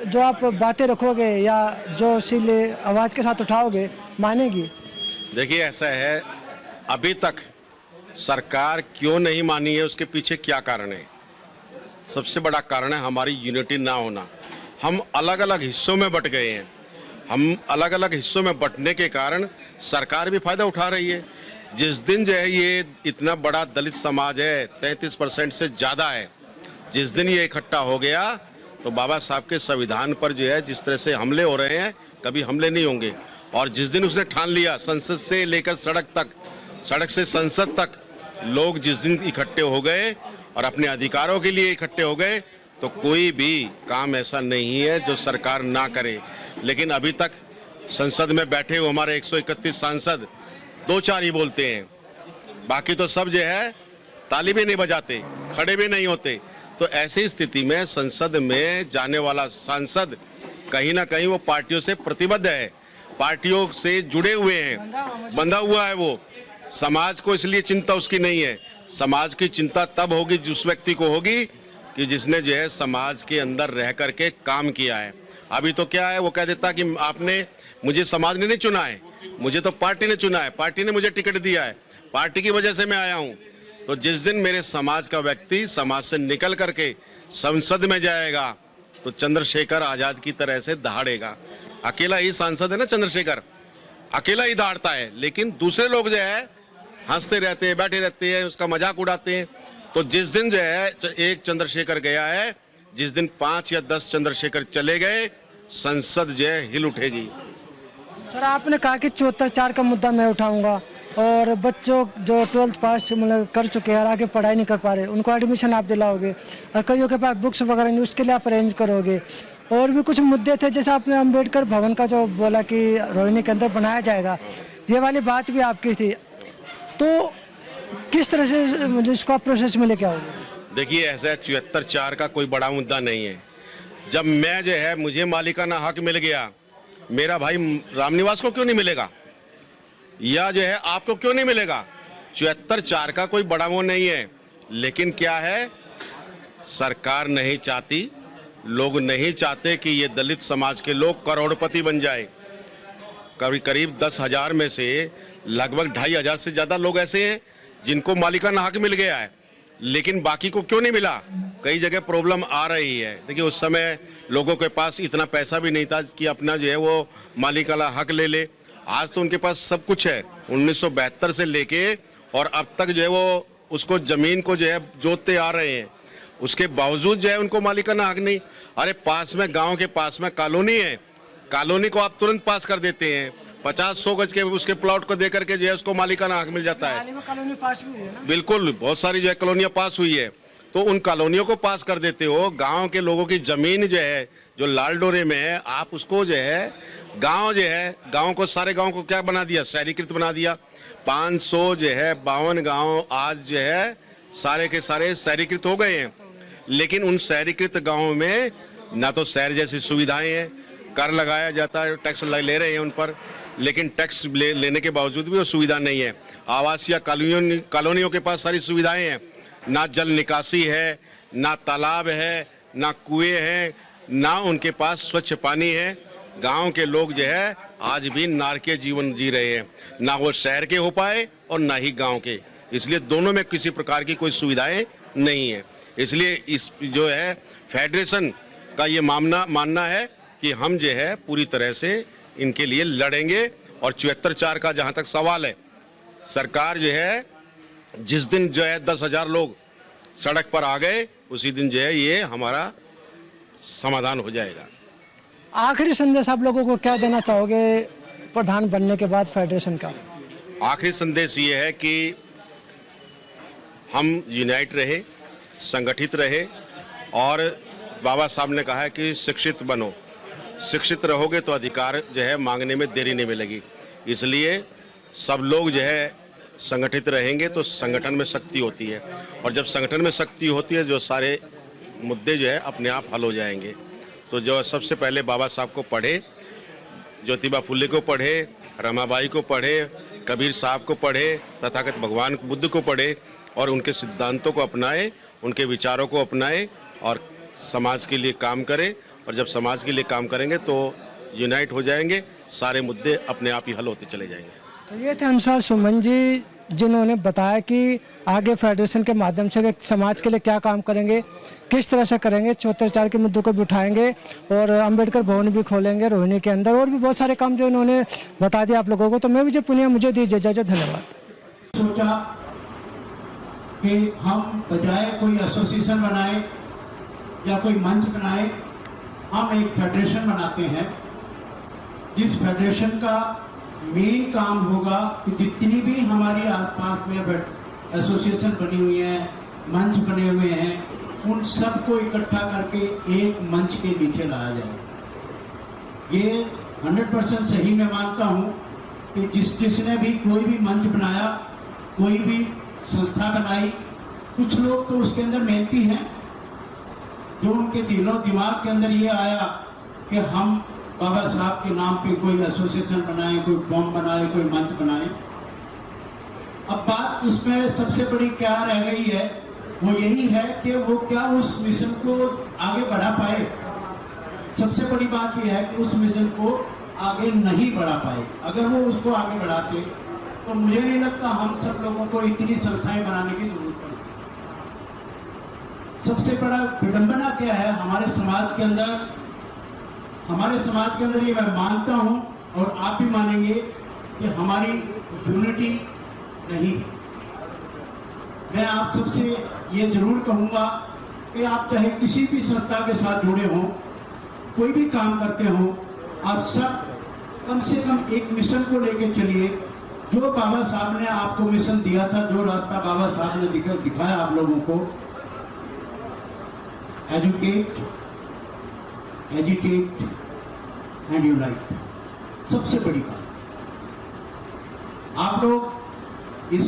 जो आप बातें रखोगे या जो सीले आवाज़ के साथ उठाओगे मानेगी? देखिए, ऐसा है, अभी तक सरकार क्यों नहीं मानी है, उसके पीछे क्या कारण है? सबसे बड़ा कारण है हमारी यूनिटी ना होना। हम अलग अलग हिस्सों में बट गए हैं। हम अलग अलग हिस्सों में बंटने के कारण सरकार भी फायदा उठा रही है। जिस दिन जो है ये इतना बड़ा दलित समाज है, 33% से ज़्यादा है, जिस दिन ये इकट्ठा हो गया तो बाबा साहब के संविधान पर जो है जिस तरह से हमले हो रहे हैं, कभी हमले नहीं होंगे। और जिस दिन उसने ठान लिया संसद से लेकर सड़क तक, सड़क से संसद तक, लोग जिस दिन इकट्ठे हो गए और अपने अधिकारों के लिए इकट्ठे हो गए, तो कोई भी काम ऐसा नहीं है जो सरकार ना करे। लेकिन अभी तक संसद में बैठे हुए हमारे 131 सांसद 2-4 ही बोलते हैं, बाकी तो सब जो है ताली भी नहीं बजाते, खड़े भी नहीं होते। तो ऐसी स्थिति में संसद में जाने वाला सांसद कहीं ना कहीं वो पार्टियों से प्रतिबद्ध है, पार्टियों से जुड़े हुए हैं, बंधा हुआ है। वो समाज को इसलिए चिंता उसकी नहीं है। समाज की चिंता तब होगी जिस व्यक्ति को होगी कि जिसने जो है समाज के अंदर रह करके काम किया है। अभी तो क्या है, वो कह देता कि आपने मुझे समाज ने नहीं चुना है, मुझे तो पार्टी ने चुना है, पार्टी ने मुझे टिकट दिया है, पार्टी की वजह से मैं आया हूं। तो जिस दिन मेरे समाज का व्यक्ति समाज से निकल करके संसद में जाएगा तो चंद्रशेखर आजाद की तरह से दहाड़ेगा। अकेला ही सांसद है ना चंद्रशेखर, अकेला ही दहाड़ता है, लेकिन दूसरे लोग जो है हंसते रहते हैं, बैठे रहते हैं, उसका मजाक उड़ाते हैं। तो जिस दिन जो है एक चंद्रशेखर गया है, जिस दिन 5 या 10 चंद्रशेखर चले गए, संसद जो है हिल उठेगी। सर, आपने कहा कि 74(4) का मुद्दा मैं उठाऊंगा और बच्चों जो 12th पास मतलब कर चुके हैं और आगे पढ़ाई नहीं कर पा रहे, उनको एडमिशन आप दिलाओगे और कईयों के पास बुक्स वगैरह नहीं, उसके लिए आप अरेंज करोगे। और भी कुछ मुद्दे थे, जैसे आपने अम्बेडकर भवन का जो बोला कि रोहिणी के अंदर बनाया जाएगा, ये वाली बात भी आपकी थी। तो किस तरह से इसको प्रोसेस में लेके आओगे? देखिए, ऐसा 74(4) का कोई बड़ा मुद्दा नहीं है। जब मैं जो है मुझे मालिकाना हक मिल गया, मेरा भाई रामनिवास को क्यों नहीं मिलेगा, या जो है आपको क्यों नहीं मिलेगा? 74(4) का कोई बड़ा वो नहीं है। लेकिन क्या है, सरकार नहीं चाहती, लोग नहीं चाहते कि ये दलित समाज के लोग करोड़पति बन जाए। करीब 10,000 में से लगभग 2,500 से ज्यादा लोग ऐसे हैं जिनको मालिकाना हक मिल गया है, लेकिन बाकी को क्यों नहीं मिला? कई जगह प्रॉब्लम आ रही है। देखिए, उस समय लोगों के पास इतना पैसा भी नहीं था कि अपना जो है वो मालिकाना हक ले ले। आज तो उनके पास सब कुछ है। 1972 से लेके और अब तक जो है वो उसको जमीन को जो है जोतते आ रहे हैं, उसके बावजूद जो है उनको मालिकाना हक नहीं। अरे पास में, गांव के पास में कॉलोनी है, कॉलोनी को आप तुरंत पास कर देते हैं, 50-100 गज के उसके प्लॉट को दे करके जो है उसको मालिकाना हक मिल जाता है। कॉलोनी पास भी हुई है ना? बिल्कुल, बहुत सारी जो है कॉलोनियां पास हुई है। तो उन कॉलोनियों को पास कर देते हो। गांव के लोगों की जमीन जो है, जो लाल डोरे में है, आप उसको जो है गांव जो है, गांव को, सारे गांव को क्या बना दिया? शहरीकृत बना दिया। 552 गांव आज जो है सारे के सारे शहरीकृत हो गए हैं। लेकिन उन शहरीकृत गांवों में ना तो शहर जैसी सुविधाएं हैं, कर लगाया जाता है, टैक्स ले रहे हैं उन पर, लेकिन टैक्स लेने के बावजूद भी वो सुविधा नहीं है। आवासीय कॉलोनियों के पास सारी सुविधाएं हैं, ना जल निकासी है, ना तालाब है, ना कुएं हैं, ना उनके पास स्वच्छ पानी है। गांव के लोग जो है आज भी नारकीय जीवन जी रहे हैं, ना वो शहर के हो पाए और ना ही गांव के। इसलिए दोनों में किसी प्रकार की कोई सुविधाएं नहीं है। इसलिए इस जो है फेडरेशन का ये मानना है कि हम जो है पूरी तरह से इनके लिए लड़ेंगे। और 74(4) का जहां तक सवाल है, सरकार जो है जिस दिन जो है 10,000 लोग सड़क पर आ गए, उसी दिन जो है ये हमारा समाधान हो जाएगा। आखिरी संदेश आप लोगों को क्या देना चाहोगे प्रधान बनने के बाद फेडरेशन का? आखिरी संदेश ये है कि हम यूनाइट रहे, संगठित रहे, और बाबा साहब ने कहा है कि शिक्षित बनो। शिक्षित रहोगे तो अधिकार जो है मांगने में देरी नहीं मिलेगी। इसलिए सब लोग जो है संगठित रहेंगे तो संगठन में शक्ति होती है, और जब संगठन में शक्ति होती है जो सारे मुद्दे जो है अपने आप हल हो जाएंगे। तो जो सबसे पहले बाबा साहब को पढ़े, ज्योतिबा फुले को पढ़े, रमाबाई को पढ़े, कबीर साहब को पढ़े, तथागत भगवान बुद्ध को पढ़े और उनके सिद्धांतों को अपनाए, उनके विचारों को अपनाए और समाज के लिए काम करें। और जब समाज के लिए काम करेंगे तो यूनाइट हो जाएंगे, सारे मुद्दे अपने आप ही हल होते चले जाएंगे। तो ये थे हंसराज सुमन जी, जिन्होंने बताया कि आगे फेडरेशन के माध्यम से वे समाज के लिए क्या काम करेंगे, किस तरह से करेंगे, 74(4) के मुद्दों को भी उठाएंगे और अम्बेडकर भवन भी खोलेंगे रोहिणी के अंदर, और भी बहुत सारे काम जो इन्होंने बता दिया आप लोगों को। तो मैं विजय पुनिया, मुझे दीजिए इजाजत, धन्यवाद। सोचा कि हम बजाय कोई एसोसिएशन बनाए या कोई मंच बनाए, हम एक फेडरेशन बनाते हैं, जिस फेडरेशन का मेन काम होगा कि जितनी भी हमारी आसपास में एसोसिएशन बनी हुई है, मंच बने हुए हैं, उन सबको इकट्ठा करके एक मंच के नीचे लाया जाए। ये 100% सही मैं मानता हूँ कि जिसने भी कोई भी मंच बनाया, कोई भी संस्था बनाई, कुछ लोग तो उसके अंदर मेहनती हैं, जो उनके दिलों दिमाग के अंदर ये आया कि हम बाबा साहब के नाम पे कोई एसोसिएशन बनाए, कोई फॉर्म बनाए, कोई मंच बनाए। अब बात उसमें सबसे बड़ी क्या रह गई है, वो यही है कि वो क्या उस मिशन को आगे बढ़ा पाए। सबसे बड़ी बात यह है कि उस मिशन को आगे नहीं बढ़ा पाए। अगर वो उसको आगे बढ़ाते तो मुझे नहीं लगता हम सब लोगों को इतनी संस्थाएं बनाने की जरूरत पड़ती। सबसे बड़ा विडंबना क्या है हमारे समाज के अंदर, ये मैं मानता हूं और आप भी मानेंगे कि हमारी यूनिटी नहीं है। मैं आप सबसे ये जरूर कहूंगा कि आप चाहे किसी भी संस्था के साथ जुड़े हों, कोई भी काम करते हों, आप सब कम से कम एक मिशन को लेकर चलिए। जो बाबा साहब ने आपको मिशन दिया था, जो रास्ता बाबा साहब ने दिखाया आप लोगों को, एजुकेट, एजिटेट एंड यूनाइट, सबसे बड़ी बात। आप लोग इस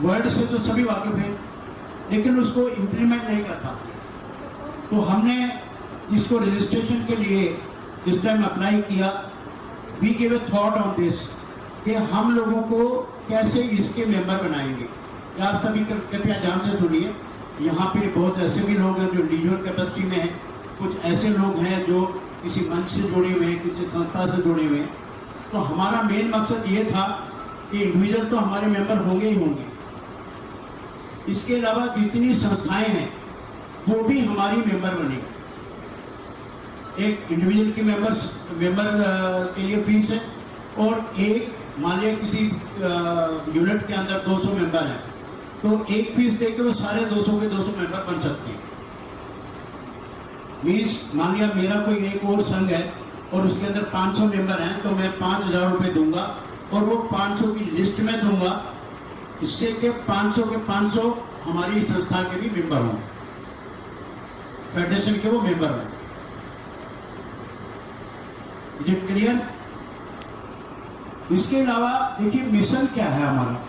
वर्ड से तो सभी वाकिफ हैं, लेकिन उसको इम्प्लीमेंट नहीं कर पाते। तो हमने इसको रजिस्ट्रेशन के लिए जिस टाइम अप्लाई किया, we give a thought on this कि हम लोगों को कैसे इसके मेंबर बनाएंगे। या आप सभी कृपया ध्यान से सुनिए, यहाँ पे बहुत ऐसे भी लोग हैं जो इंडिविजुअल कैपेसिटी में हैं, कुछ ऐसे लोग हैं जो किसी मंच से जुड़े हुए हैं, किसी संस्था से जुड़े हुए हैं। तो हमारा मेन मकसद ये था कि इंडिविजुअल तो हमारे मेंबर होंगे ही होंगे, इसके अलावा जितनी संस्थाएं हैं वो भी हमारी मेंबर बनेगी। एक इंडिविजुअल की मेंबर के लिए फीस है, और एक मान लिया किसी यूनिट के अंदर 200 मेंबर हैं, तो एक फीस देके वो सारे 200 के 200 मेंबर बन सकते हैं। मीन्स मान लिया मेरा कोई एक और संघ है और उसके अंदर 500 मेंबर हैं, तो मैं 5,000 रुपये दूंगा और वो 500 की लिस्ट में दूंगा, इससे कि 500 के 500 हमारी संस्था के भी मेंबर हों, फेडरेशन के वो मेंबर हों। Is it clear? इसके अलावा देखिए मिशन क्या है हमारा,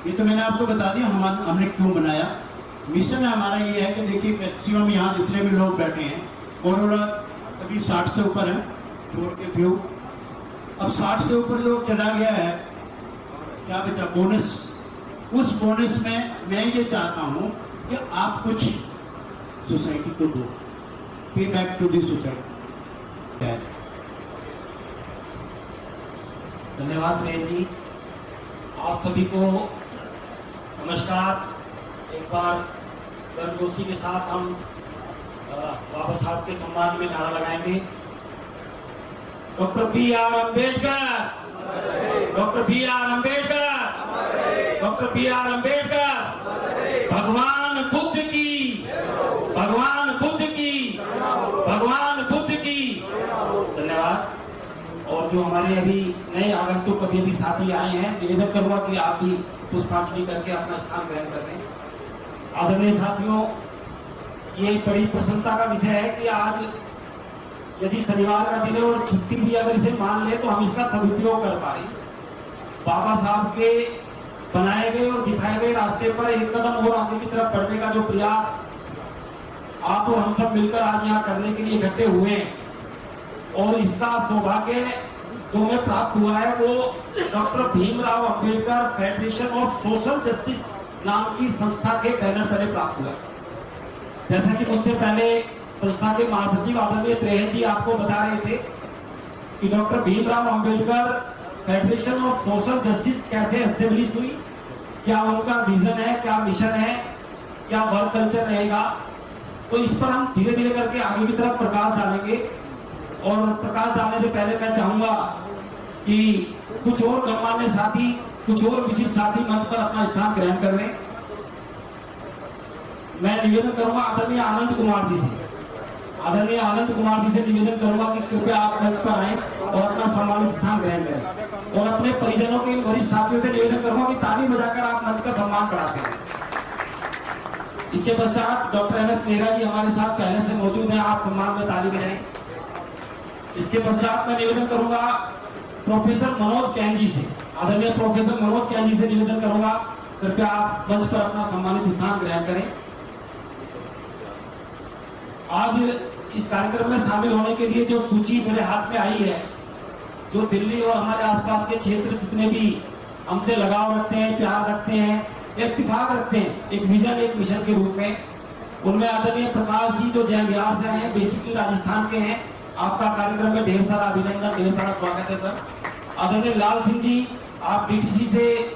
ये तो मैंने आपको बता दिया हमने क्यों बनाया। मिशन हमारा ये है कि देखिए मैक्सिमम यहाँ जितने भी लोग बैठे हैं और अभी 60 से ऊपर है, छोड़ के फ्यू, अब 60 से ऊपर जो चला गया है, क्या बचा बोनस। उस बोनस में मैं ये चाहता हूँ कि आप कुछ सोसाइटी को दो, पे बैक टू दी सोसाइटी। धन्यवाद प्रिय जी, आप सभी को नमस्कार। एक बार गर्मजोशी के साथ हम बाबा साहब के सम्मान में नारा लगाएंगे। Doctor B.R. Ambedkar, doctor B.R. Ambedkar, doctor B.R. Ambedkar, भगवान बुद्ध की, भगवान बुद्ध की, भगवान बुद्ध की। धन्यवाद। और जो हमारे अभी नए आगंतुक अभी साथी आए हैं, निवेदन करूंगा कि आप भी पुष्पांजलि करके अपना स्थान ग्रहण कर लें। आदरणीय साथियों, ये बड़ी प्रसन्नता का विषय है कि आज यदि शनिवार का दिन है और छुट्टी भी अगर इसे मान ले तो हम इसका सदुपयोग कर पा रहे हैं। बाबा साहब के बनाए गए और दिखाए गए रास्ते पर एक कदम और आगे की तरफ बढ़ने का जो प्रयास आप और हम सब मिलकर आज यहाँ करने के लिए इकट्ठे हुए हैं, और इसका सौभाग्य जो हमें प्राप्त हुआ है वो doctor Bhimrao Ambedkar federation of social justice नाम की संस्था के बैनर तले प्राप्त हुआ। जैसा कि मुझसे पहले संस्था के महासचिव आदरणीय त्रेहन जी आपको बता रहे थे कि doctor Bhimrao Ambedkar federation of social justice कैसे एस्टेब्लिश हुई, क्या उनका विजन है, क्या मिशन है, क्या वर्क कल्चर रहेगा। तो इस पर हम धीरे धीरे करके आगे की तरफ प्रकाश डालेंगे। और प्रकाश डालने से पहले मैं चाहूंगा कि कुछ और गणमान्य साथी, कुछ और विशिष्ट साथी मंच पर अपना स्थान ग्रहण कर लें। मैं निवेदन करूंगा आदरणीय आनंद कुमार जी से, आदरणीय आनंद कुमार जी से निवेदन करूंगा कि कृपया आप मंच पर आएं और अपना सम्मानित स्थान ग्रहण करें। और अपने परिजनों के वरिष्ठ साथियों से निवेदन करूंगा कि ताली बजाकर आप मंच का सम्मान सम्मान बढ़ाते हैं। इसके पश्चात डॉक्टर MS मेहरा जी हमारे साथ पहले से मौजूद हैं, आप सम्मान में ताली बजाएं। इसके पश्चात मैं निवेदन करूंगा प्रोफेसर मनोज कैन जी से, आदरणीय प्रोफेसर मनोज कैन जी से निवेदन करूंगा कृपया आप मंच पर अपना सम्मानित स्थान ग्रहण करें। आज इस कार्यक्रम में शामिल होने के लिए जो सूची मेरे हाथ में आई है, जो दिल्ली और हमारे आसपास के क्षेत्र जितने भी हमसे लगाव रखते हैं, प्यार रखते हैं, इत्तेफाक रखते हैं एक विजन एक मिशन के रूप में, उनमें आदरणीय प्रकाश जी जो जय बिहार से आए हैं, बेसिकली राजस्थान के हैं, आपका कार्यक्रम में ढेर सारा अभिनंदन, ढेर सारा स्वागत है सर। आदरणीय लाल सिंह जी, आप DTC से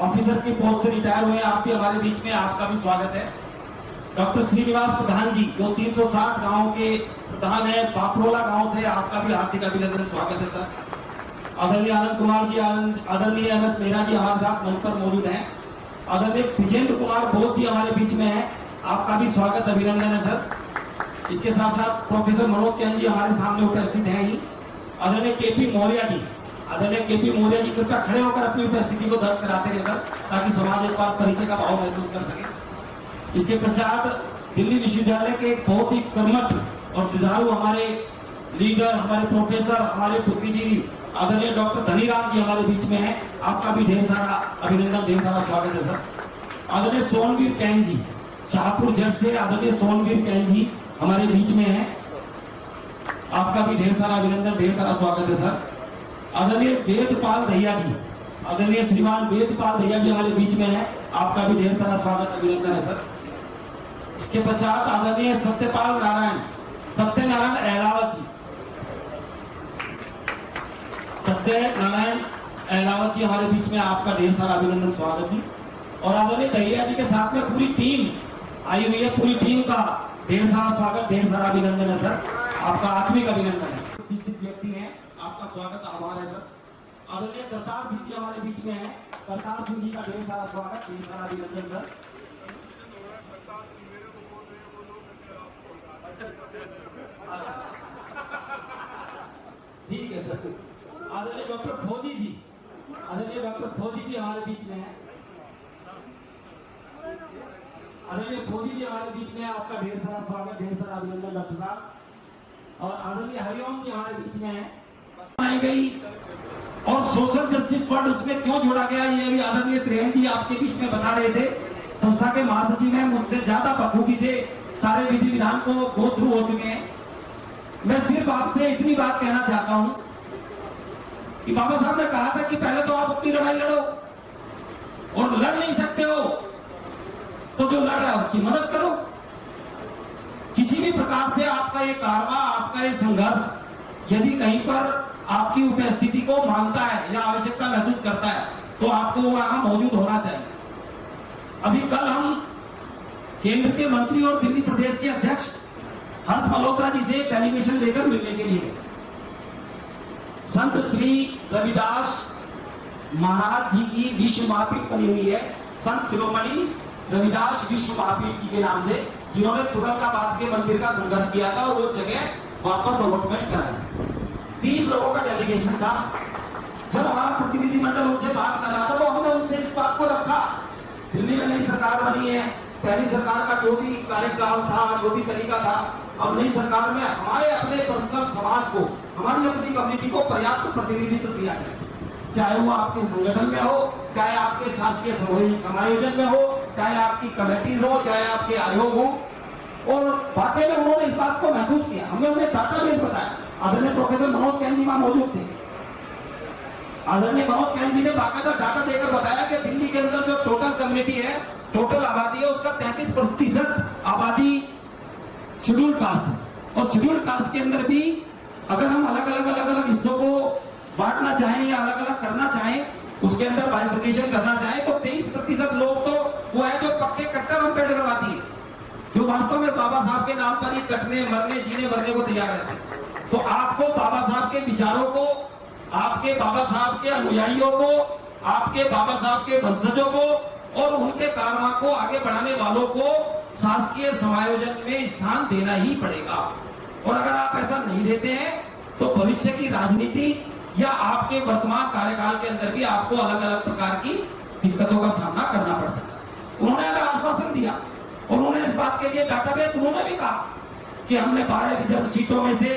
ऑफिसर की पोस्ट से रिटायर हुए हैं, आप भी हमारे बीच में, आपका भी स्वागत है। डॉक्टर श्रीनिवास प्रधान जी जो 360 गांव के प्रधान है, पापरोला गांव से, आपका भी हार्दिक अभिनंदन, स्वागत है सर। आदरणीय आनंद कुमार जी, आदरणीय MS मेहरा जी हमारे साथ मंच पर मौजूद हैं। आदरणीय विजेंद्र कुमार बोध जी हमारे बीच में हैं, आपका भी स्वागत अभिनंदन है सर। इसके साथ साथ प्रोफेसर मनोज कैन जी हमारे सामने उपस्थित हैं ही। आदरणीय KP मौर्य जी, आदरणीय KP मौर्य जी कृपया खड़े होकर अपनी उपस्थिति को दर्ज कराते रहे सर, ताकि समाज एक बार परिचय का भाव महसूस कर सके। इसके पश्चात दिल्ली विश्वविद्यालय के एक बहुत ही कर्मठ और जुझारू हमारे लीडर, हमारे प्रोफेसर, हमारे बुद्धिजीवी आदरणीय डॉक्टर धनीराम जी हमारे बीच में हैं, आपका भी ढेर सारा अभिनंदन, ढेर सारा स्वागत है सर। आदरणीय सोनवीर कैन जी शाहपुर जट से, आदरणीय सोनवीर कैन जी हमारे बीच में हैं, आपका भी ढेर सारा अभिनंदन, ढेर सारा स्वागत है सर। आदरणीय वेदपाल दहिया जी, आदरणीय श्रीमान वेदपाल दहिया जी हमारे बीच में हैं, आपका भी ढेर सारा स्वागत अभिनंदन है सर। इसके पश्चात आदरणीय सत्यनारायण अहलावत जी, सत्यनारायण अहलावत जी हमारे बीच में, आपका ढेर सारा अभिनंदन, स्वागत जी। और आदरणीय दहिया जी के साथ में पूरी टीम आई हुई है, पूरी टीम का ढेर सारा स्वागत, ढेर सारा अभिनंदन है सर, आपका आत्मिक अभिनंदन है। प्रतिष्ठित व्यक्ति हैं, आपका स्वागत, आभार है सर। आदरणीय करतार सिंह जी हमारे बीच में हैं, करतार सिंह जी का ढेर सारा स्वागत, ढेर सारा अभिनंदन सर। ठीक है सर। आदरणीय डॉक्टर फौजी जी, आदरणीय डॉक्टर फौजी जी हमारे बीच में हैं, आदरणीय फौजी जी हमारे बीच में, आपका ढेर सारा स्वागत, ढेर सारा अभिनंदन डॉक्टर साहब। और आदरणीय हरिओम जी हमारे बीच में हैं। बनाई गई और सोशल जस्टिस फंड उसमें क्यों जोड़ा गया, ये भी आदरणीय त्रिवेणी जी आपके बीच में बता रहे थे। संस्था के महासचिव हैं, मुझसे ज्यादा बखूबी से सारे विधि विधान को गो थ्रू हो चुके हैं। मैं सिर्फ आपसे इतनी बात कहना चाहता हूं कि बाबा साहब ने कहा था कि पहले तो आप अपनी लड़ाई लड़ो, और लड़ नहीं सकते हो तो जो लड़ रहा है उसकी मदद करो। किसी भी प्रकार से आपका ये कारवा, आपका ये संघर्ष यदि कहीं पर आपकी उपस्थिति को मांगता है या आवश्यकता महसूस करता है, तो आपको वहां मौजूद होना चाहिए। अभी कल हम केंद्र के मंत्री और दिल्ली प्रदेश के अध्यक्ष हर्ष मल्होत्रा जी से डेलीगेशन लेकर मिलने के लिए संत श्री रविदास महाराज जी की विश्व महापीठ बनी हुई है, संत शिरोमणि रविदास विश्व महापीठ जी के नाम से, जिन्होंने तुगलकाबाद के मंदिर का संघर्ष किया था और वो जगह वापस अलॉटमेंट कराई। 30 लोगों का डेलीगेशन था। जब हमारा प्रतिनिधिमंडल उनसे बात कर रहा था तो हमने उनसे इस बात को रखा, दिल्ली में नई सरकार बनी है, पहली सरकार का जो भी कार्यकाल था, जो भी तरीका था, अब नई सरकार में हमारे अपने पर्सनल समाज को, हमारी अपनी कम्युनिटी को पर्याप्त प्रतिनिधित्व दिया जाए, चाहे वो आपके संगठन में हो, चाहे आपके शासकीय समायोजन में हो, चाहे आपकी कमेटीज हो, चाहे आपके आयोग हो। और वाकई में उन्होंने इस बात को महसूस किया, हमने उन्हें डाटाबेस बताया। आदरणीय प्रोफेसर मनोज कैन जी वहां मौजूद थे। आदरणीय मनोज कैन जी ने बाकायदा डाटा देकर बताया कि दिल्ली के अंदर जो टोटल कम्युनिटी है, टोटल आबादी है, उसका 33% आबादी शेड्यूल कास्ट है। और शेड्यूल कास्ट के अंदर भी अगर हम अलग अलग हिस्सों को बांटना चाहें या अलग अलग करना चाहें, उसके अंदर बाइफर्केशन करना चाहें, तो 23% लोग तो वो है जो पक्के कट्टर अम्बेडकरवादी है, जो वास्तव में बाबा साहब के नाम पर ही कटने, मरने, जीने मरने को तैयार रहते। तो आपको बाबा साहब के विचारों को, आपके बाबा साहब के अनुयायियों को, आपके बाबा साहब के वंशजों को और उनके कारवा को आगे बढ़ाने वालों को शासकीय समायोजन में स्थान देना ही पड़ेगा। और अगर आप ऐसा नहीं देते हैं तो भविष्य की राजनीति या आपके वर्तमान कार्यकाल के अंदर भी आपको अलग अलग प्रकार की दिक्कतों का सामना करना पड़ सकता है। उन्होंने हमें आश्वासन दिया और उन्होंने इस बात के लिए डाटाबेस उन्होंने भी कहा कि हमने 12 रिजर्व सीटों में से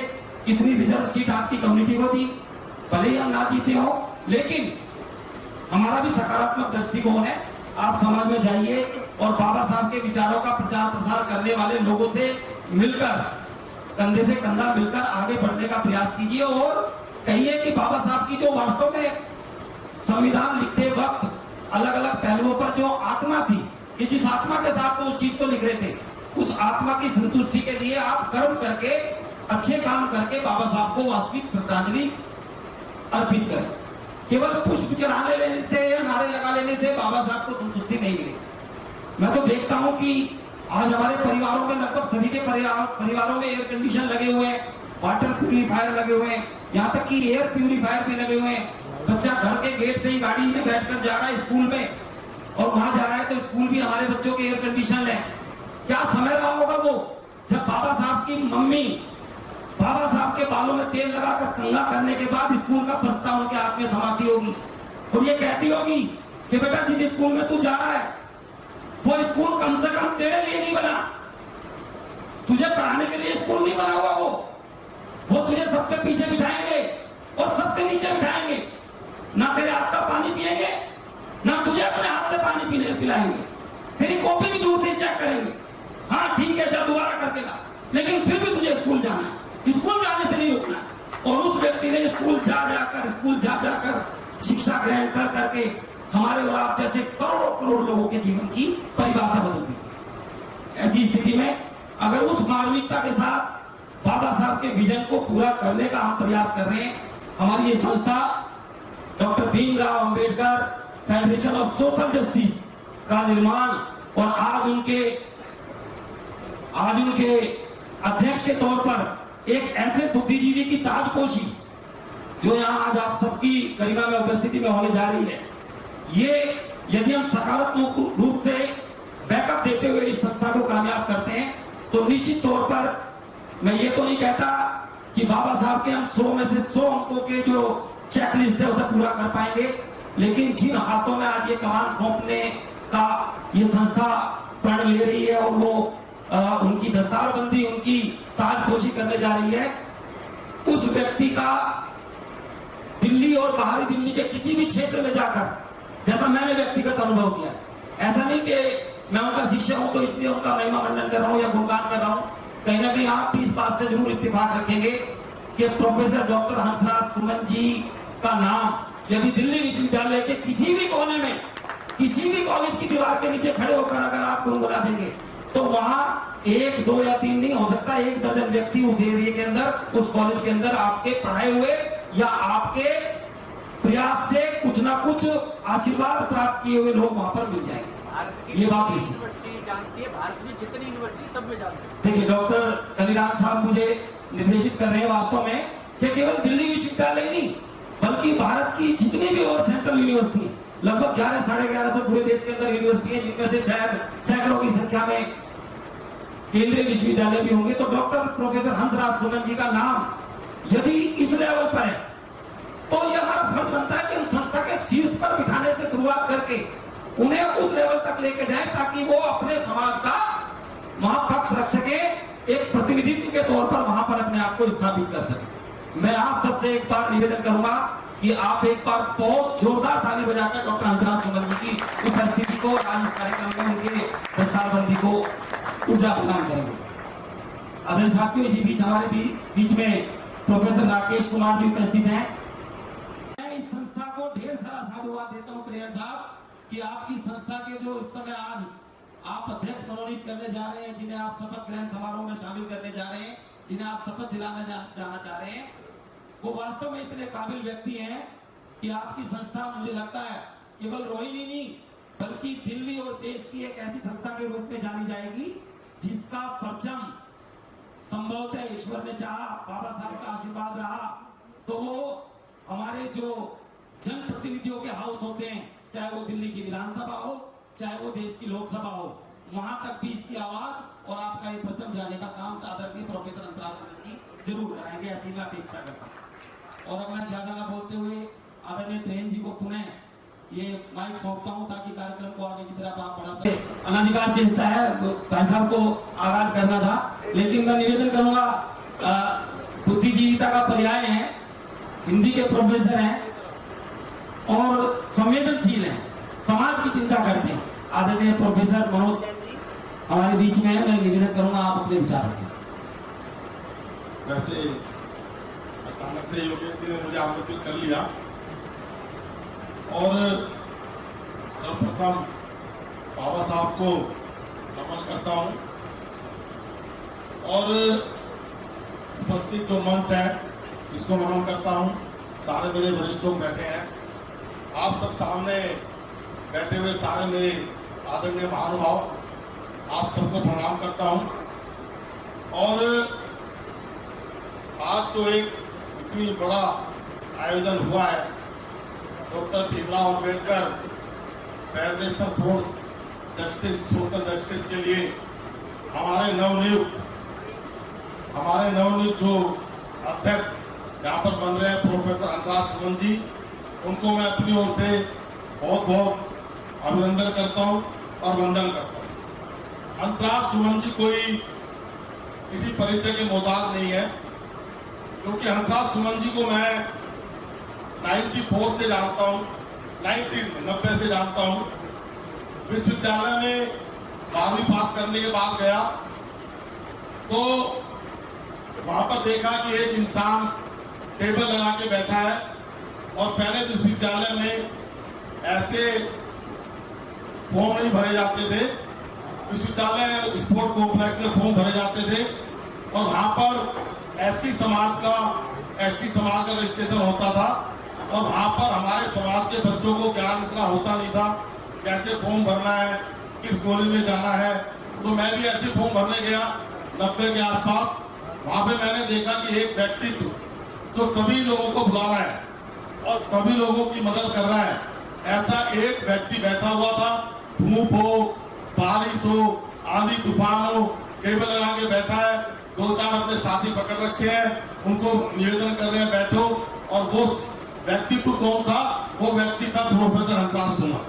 इतनी रिजर्व सीट आपकी कम्युनिटी को दी, भले ही हम ना जीते हो, लेकिन हमारा भी सकारात्मक दृष्टिकोण है। आप समाज में जाइए और बाबा साहब के विचारों का प्रचार प्रसार करने वाले लोगों से मिलकर, कंधे से कंधा मिलकर आगे बढ़ने का प्रयास कीजिए और कहिए कि बाबा साहब की जो वास्तव में संविधान लिखते वक्त अलग अलग पहलुओं पर जो आत्मा थी, कि जिस आत्मा के साथ वो उस चीज को लिख रहे थे, उस आत्मा की संतुष्टि के लिए आप कर्म करके, अच्छे काम करके बाबा साहब को वास्तविक श्रद्धांजलि अर्पित करें। केवल पुष्प चढ़ाने लेने से या नारे लगा लेने से बाबा साहब को संतुष्टि नहीं मिलेगी। मैं तो देखता हूं कि आज हमारे परिवारों में लगभग सभी के परिवारों में एयर कंडीशन लगे हुए हैं, वाटर प्यूरिफायर लगे हुए हैं, यहाँ तक कि एयर प्यूरिफायर भी लगे हुए हैं। बच्चा घर के गेट से ही गाड़ी में बैठकर जा रहा है स्कूल में, और वहां जा रहा है तो स्कूल भी हमारे बच्चों के एयर कंडीशन है। क्या समय रहा होगा वो जब बाबा साहब की मम्मी बाबा साहब के बालों में तेल लगाकर कंघा करने के बाद स्कूल का बस्ता उनके हाथ में थमाती होगी और ये कहती होगी कि बेटा जिस स्कूल में तू जा रहा है वो स्कूल कम से कम तेरे लिए नहीं बना, तुझे पढ़ाने के लिए स्कूल नहीं बना हुआ, वो तुझे सबसे पीछे बिठाएंगे और सबसे नीचे बिठाएंगे, ना तेरे हाथ का पानी पिएंगे, ना तुझे अपने हाथ से पानी पीने पिलाएंगे, तेरी कॉपी भी दूर से चेक करेंगे। हाँ ठीक है, जब दोबारा करके ला, लेकिन फिर भी तुझे स्कूल जाना है, स्कूल जाने से नहीं रुकना। और उस व्यक्ति ने स्कूल जाकर शिक्षा ग्रहण कर करके हमारे और आप जैसे करोड़ों करोड़ लोगों के जीवन की परिभाषा बदल दी। ऐसी स्थिति में अगर उस मानविकता के साथ बाबा साहब के विजन को पूरा करने का हम प्रयास कर रहे हैं, हमारी ये संस्था doctor Bhimrao Ambedkar federation of social justice का निर्माण और आज उनके अध्यक्ष के तौर पर एक ऐसे बुद्धिजीवी की ताजपोशी जो यहाँ आज आप सबकी गरिमा में उपस्थिति में होने जा रही है, ये यदि हम सकारात्मक रूप से बैकअप देते हुए इस संस्था को कामयाब करते हैं तो निश्चित तौर पर मैं ये तो नहीं कहता कि बाबा साहब के हम 100 में से 100 अंकों के जो चेकलिस्ट है उसे पूरा कर पाएंगे, लेकिन जिन हाथों में आज ये कमान सौंपने का ये संस्था प्रण ले रही है और वो उनकी दस्तारबंदी, उनकी ताजपोशी करने जा रही है, उस व्यक्ति का दिल्ली और बाहरी दिल्ली के किसी भी क्षेत्र में जाकर, जैसा मैंने व्यक्तिगत अनुभव किया, ऐसा नहीं कि मैं उनका शिष्य हूं तो इसलिए उनका महिमा मंडन कर रहा हूं या गुणगान कर रहा हूं, कहीं ना कहीं आप इस बात से जरूर इत्तेफाक रखेंगे कि प्रोफेसर डॉक्टर हंसराज सुमन जी का नाम यदि दिल्ली विश्वविद्यालय के किसी भी कोने में, किसी भी कॉलेज की दीवार के नीचे खड़े होकर अगर आप गुनगुना देंगे तो वहां 1, 2 या 3 नहीं हो सकता, 1 दर्जन व्यक्ति उस एरिया के अंदर, उस कॉलेज के अंदर आपके पढ़ाए हुए या आपके प्रयास से कुछ ना कुछ आशीर्वाद प्राप्त किए हुए लोग वहां पर मिल जाएंगे। ये बात जानती है, भारत में जितनी यूनिवर्सिटी सब में जानती है। देखिए डॉक्टर कलीराम साहब मुझे निर्देशित कर रहे हैं वास्तव में कि केवल दिल्ली विश्वविद्यालय नहीं बल्कि भारत की जितनी भी और सेंट्रल यूनिवर्सिटी, लगभग 11, 1150 पूरे देश के अंदर यूनिवर्सिटी है, जिनमें से शायद सैकड़ों की संख्या में केंद्रीय विश्वविद्यालय भी होंगे, तो डॉक्टर प्रोफेसर हंसराज सुमन जी का नाम यदि इस लेवल पर है तो यह हमारा फर्ज बनता है कि हम संस्था के शीर्ष पर बिठाने से शुरुआत करके उन्हें उस लेवल तक लेके जाएं ताकि वो अपने समाज का वहां पक्ष रख सके, एक प्रतिनिधित्व के तौर पर वहां पर अपने आप को स्थापित कर सके। मैं आप सबसे एक बार निवेदन करूंगा कि आप एक बार बहुत जोरदार ताली बजाकर डॉक्टर हंसराज सुमन जी की उपस्थिति को आज इस कार्यक्रम में उनके दस्तारबंदी को ऊर्जा प्रदान करेंगे। आदरणीय साथियों, इसी बीच हमारे बीच में प्रोफेसर राकेश कुमार जी उपस्थित हैं। मैं इस संस्था को ढेर सारा साधुवाद देता हूँ प्रेयर साहब कि आपकी संस्था के जो इस समय आज आप अध्यक्ष मनोनीत करने जा रहे हैं, जिन्हें आप शपथ ग्रहण समारोह में शामिल करने जा रहे हैं, जिन्हें आप शपथ दिलाने जाना चाह रहे हैं, वो वास्तव में इतने काबिल व्यक्ति हैं कि आपकी संस्था मुझे लगता है केवल रोहिणी नहीं बल्कि दिल्ली और देश की एक ऐसी संस्था के रूप में जानी जाएगी जिसका परचम संभवतः ईश्वर ने चाहा, बाबा साहब का आशीर्वाद रहा तो वो हमारे जो जनप्रतिनिधियों के हाउस होते हैं, चाहे वो दिल्ली की विधानसभा हो, चाहे वो देश की लोकसभा हो, वहां तक भी इसकी आवाज और आपका ये परचम जाने का काम आदरणीय प्रोफेसर हंसराज जी जरूर कराएंगे, ऐसी मैं अपेक्षा करता हूँ। और अब मैं ज्यादा ना बोलते हुए आदरणीय त्रेन जी को पुनः ये माइक सौंपता हूँ ताकि कार्यक्रम को आगे की तरफ आप बढ़ा सकें। अनाधिकार चेष्टा है, भाई साहब को आगाज करना था, लेकिन मैं निवेदन करूंगा, बुद्धिजीविता का पर्याय है, हिंदी के प्रोफेसर हैं और संवेदनशील हैं, समाज की चिंता करते हैं। आदरणीय प्रोफेसर मनोज हमारे बीच में है, मैं निवेदन करूंगा आप अपने विचार रखें। वैसे अचानक से योगेश जी ने मुझे आमंत्रित कर लिया और सर्वप्रथम बाबा साहब को नमन करता हूं और उपस्थित जो मंच है इसको नमन करता हूं। सारे मेरे वरिष्ठ लोग बैठे हैं, आप सब सामने बैठे हुए सारे मेरे आदरणीय महानुभाव, आप सबको प्रणाम करता हूं। और आज जो एक इतनी बड़ा आयोजन हुआ है doctor Bhimrao Ambedkar federation force justice social justice के लिए हमारे नवनियुक्त जो अध्यक्ष यहाँ पर बन रहे हैं प्रोफेसर हंसराज सुमन जी, उनको मैं अपनी ओर से बहुत बहुत अभिनंदन करता हूँ और वंदन करता हूँ। हंसराज सुमन जी कोई किसी परिचय के मोहताज नहीं है, क्योंकि हंसराज सुमन जी को मैं 94 से जानता हूँ, 90 से जानता हूँ। विश्वविद्यालय में 12वीं पास करने के बाद गया तो वहां पर देखा कि एक इंसान टेबल लगा के बैठा है और पहले विश्वविद्यालय में ऐसे फॉर्म नहीं भरे जाते थे। विश्वविद्यालय स्पोर्ट कॉम्प्लेक्स में फॉर्म भरे जाते थे और वहां पर एसटी समाज का रजिस्ट्रेशन होता था और वहां पर हमारे समाज के बच्चों को ज्ञान इतना होता नहीं था कैसे फॉर्म भरना है, किस कॉलेज में जाना है। तो मैं भी ऐसे फॉर्म भरने गया 90 के आसपास। वहां पे मैंने देखा कि एक व्यक्तित्व जो सभी लोगों को बुला रहा है और सभी लोगों की मदद कर रहा है, ऐसा एक व्यक्ति बैठा हुआ था। धूप हो, बारिश हो, आंधी तूफान हो, टेबल लगा के बैठा है, 2-4 अपने साथी पकड़ रखे हैं, उनको निवेदन कर रहे हैं बैठो। और वो व्यक्तित्व कौन था? वो व्यक्ति था प्रोफेसर हंसराज सुमन।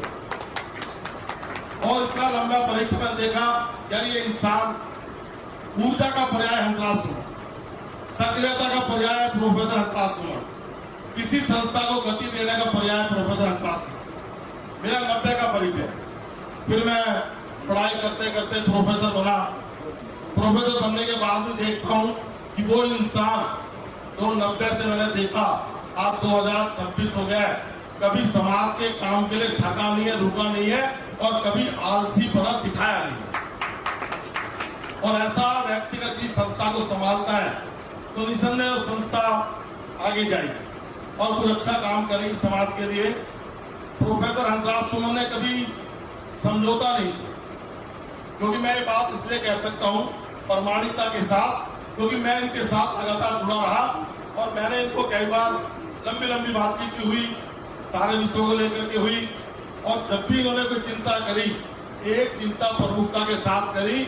और इतना लंबा परीक्षण देखा, यानी ये इंसान ऊर्जा का पर्याय हंसराज सुमन, सक्रियता का पर्याय प्रोफेसर हंसराज सुमन, किसी संस्था को गति देने का पर्याय प्रोफेसर हंसराज सुमन। मेरा 90 का परिचय, फिर मैं पढ़ाई करते करते प्रोफेसर बना। प्रोफेसर बनने के बाद भी देखता हूँ कि वो इंसान जो 90 से मैंने देखा, आज 2026 हो गया है, कभी समाज के काम के लिए थका नहीं है, रुका नहीं है और कभी आलसी पना दिखाया नहीं है। और ऐसा व्यक्तिगत जिस संस्था को संभालता है तो निसंदेह वो संस्था आगे जाएगी और कुछ अच्छा काम करेगी समाज के लिए। प्रोफेसर हंसराज सुमन ने कभी समझौता नहीं किया, क्योंकि मैं ये बात इसलिए कह सकता हूँ प्रामाणिकता के साथ, क्योंकि मैं इनके साथ लगातार जुड़ा रहा और मैंने इनको कई बार लंबी बातचीत हुई, सारे विषयों को लेकर के हुई। और जब भी इन्होंने कोई चिंता करी, एक चिंता प्रमुखता के साथ करी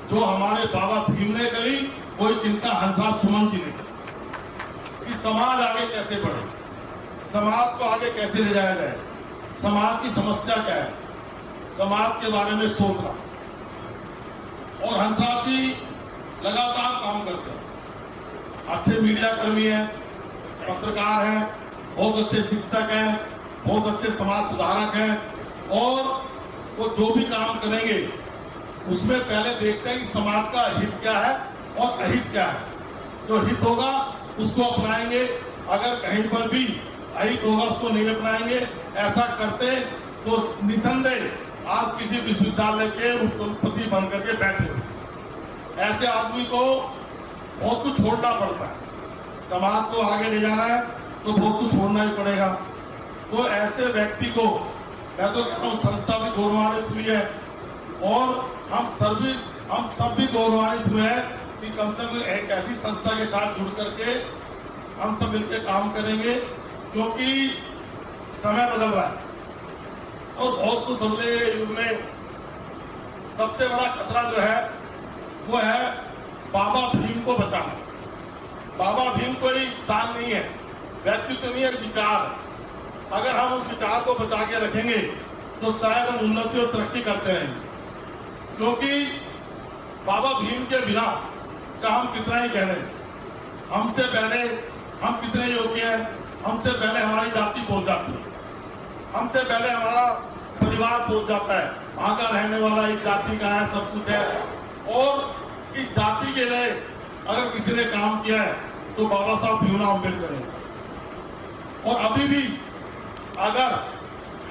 जो हमारे बाबा भीम ने करी, कोई चिंता हंसराज सुमन जी ने करी कि समाज आगे कैसे बढ़े, समाज को आगे कैसे ले जाया जाए, समाज की समस्या क्या है, समाज के बारे में सोचना। और हंसराज जी लगातार काम करते हैं, अच्छे मीडिया कर्मी हैं, पत्रकार हैं, बहुत अच्छे शिक्षक हैं, बहुत अच्छे समाज सुधारक हैं। और वो जो भी काम करेंगे उसमें पहले देखते हैं कि समाज का हित क्या है और अहित क्या है। जो हित होगा उसको अपनाएंगे, अगर कहीं पर भी अहित होगा उसको नहीं अपनाएंगे। ऐसा करते तो निसंदेह आज किसी विश्वविद्यालय के उपकुलपति बनकर के बैठे। ऐसे आदमी को बहुत कुछ छोड़ना पड़ता है, समाज को आगे ले जाना है तो बहुत कुछ छोड़ना ही पड़ेगा। तो ऐसे व्यक्ति को मैं तो कह रहा हूँ संस्था भी गौरवान्वित हुई है और हम सब भी गौरवान्वित हुए हैं कि कम से कम एक ऐसी संस्था के साथ जुड़ करके हम सब मिलकर काम करेंगे, क्योंकि समय बदल रहा है और बहुत कुछ बदले युग में सबसे बड़ा खतरा जो है वो है बाबा भीम को बचाना। बाबा भीम कोई इंसान नहीं है, व्यक्तित्व नहीं है, विचार। अगर हम उस विचार को बचा के रखेंगे तो शायद हम उन्नति और तरक्की करते रहेंगे। क्योंकि बाबा भीम के बिना का हम कितना ही कह रहे हैं, हमसे पहले हम कितने योग्य हैं, हमसे पहले हमारी जाति पहुंच जाती है, हमसे पहले हमारा परिवार पहुंच जाता है, वहां का रहने वाला इस जाति का है, सब कुछ है। और इस जाति के लिए अगर किसी ने काम किया है तो बाबा साहब भीमराव अम्बेडकर है। और अभी भी अगर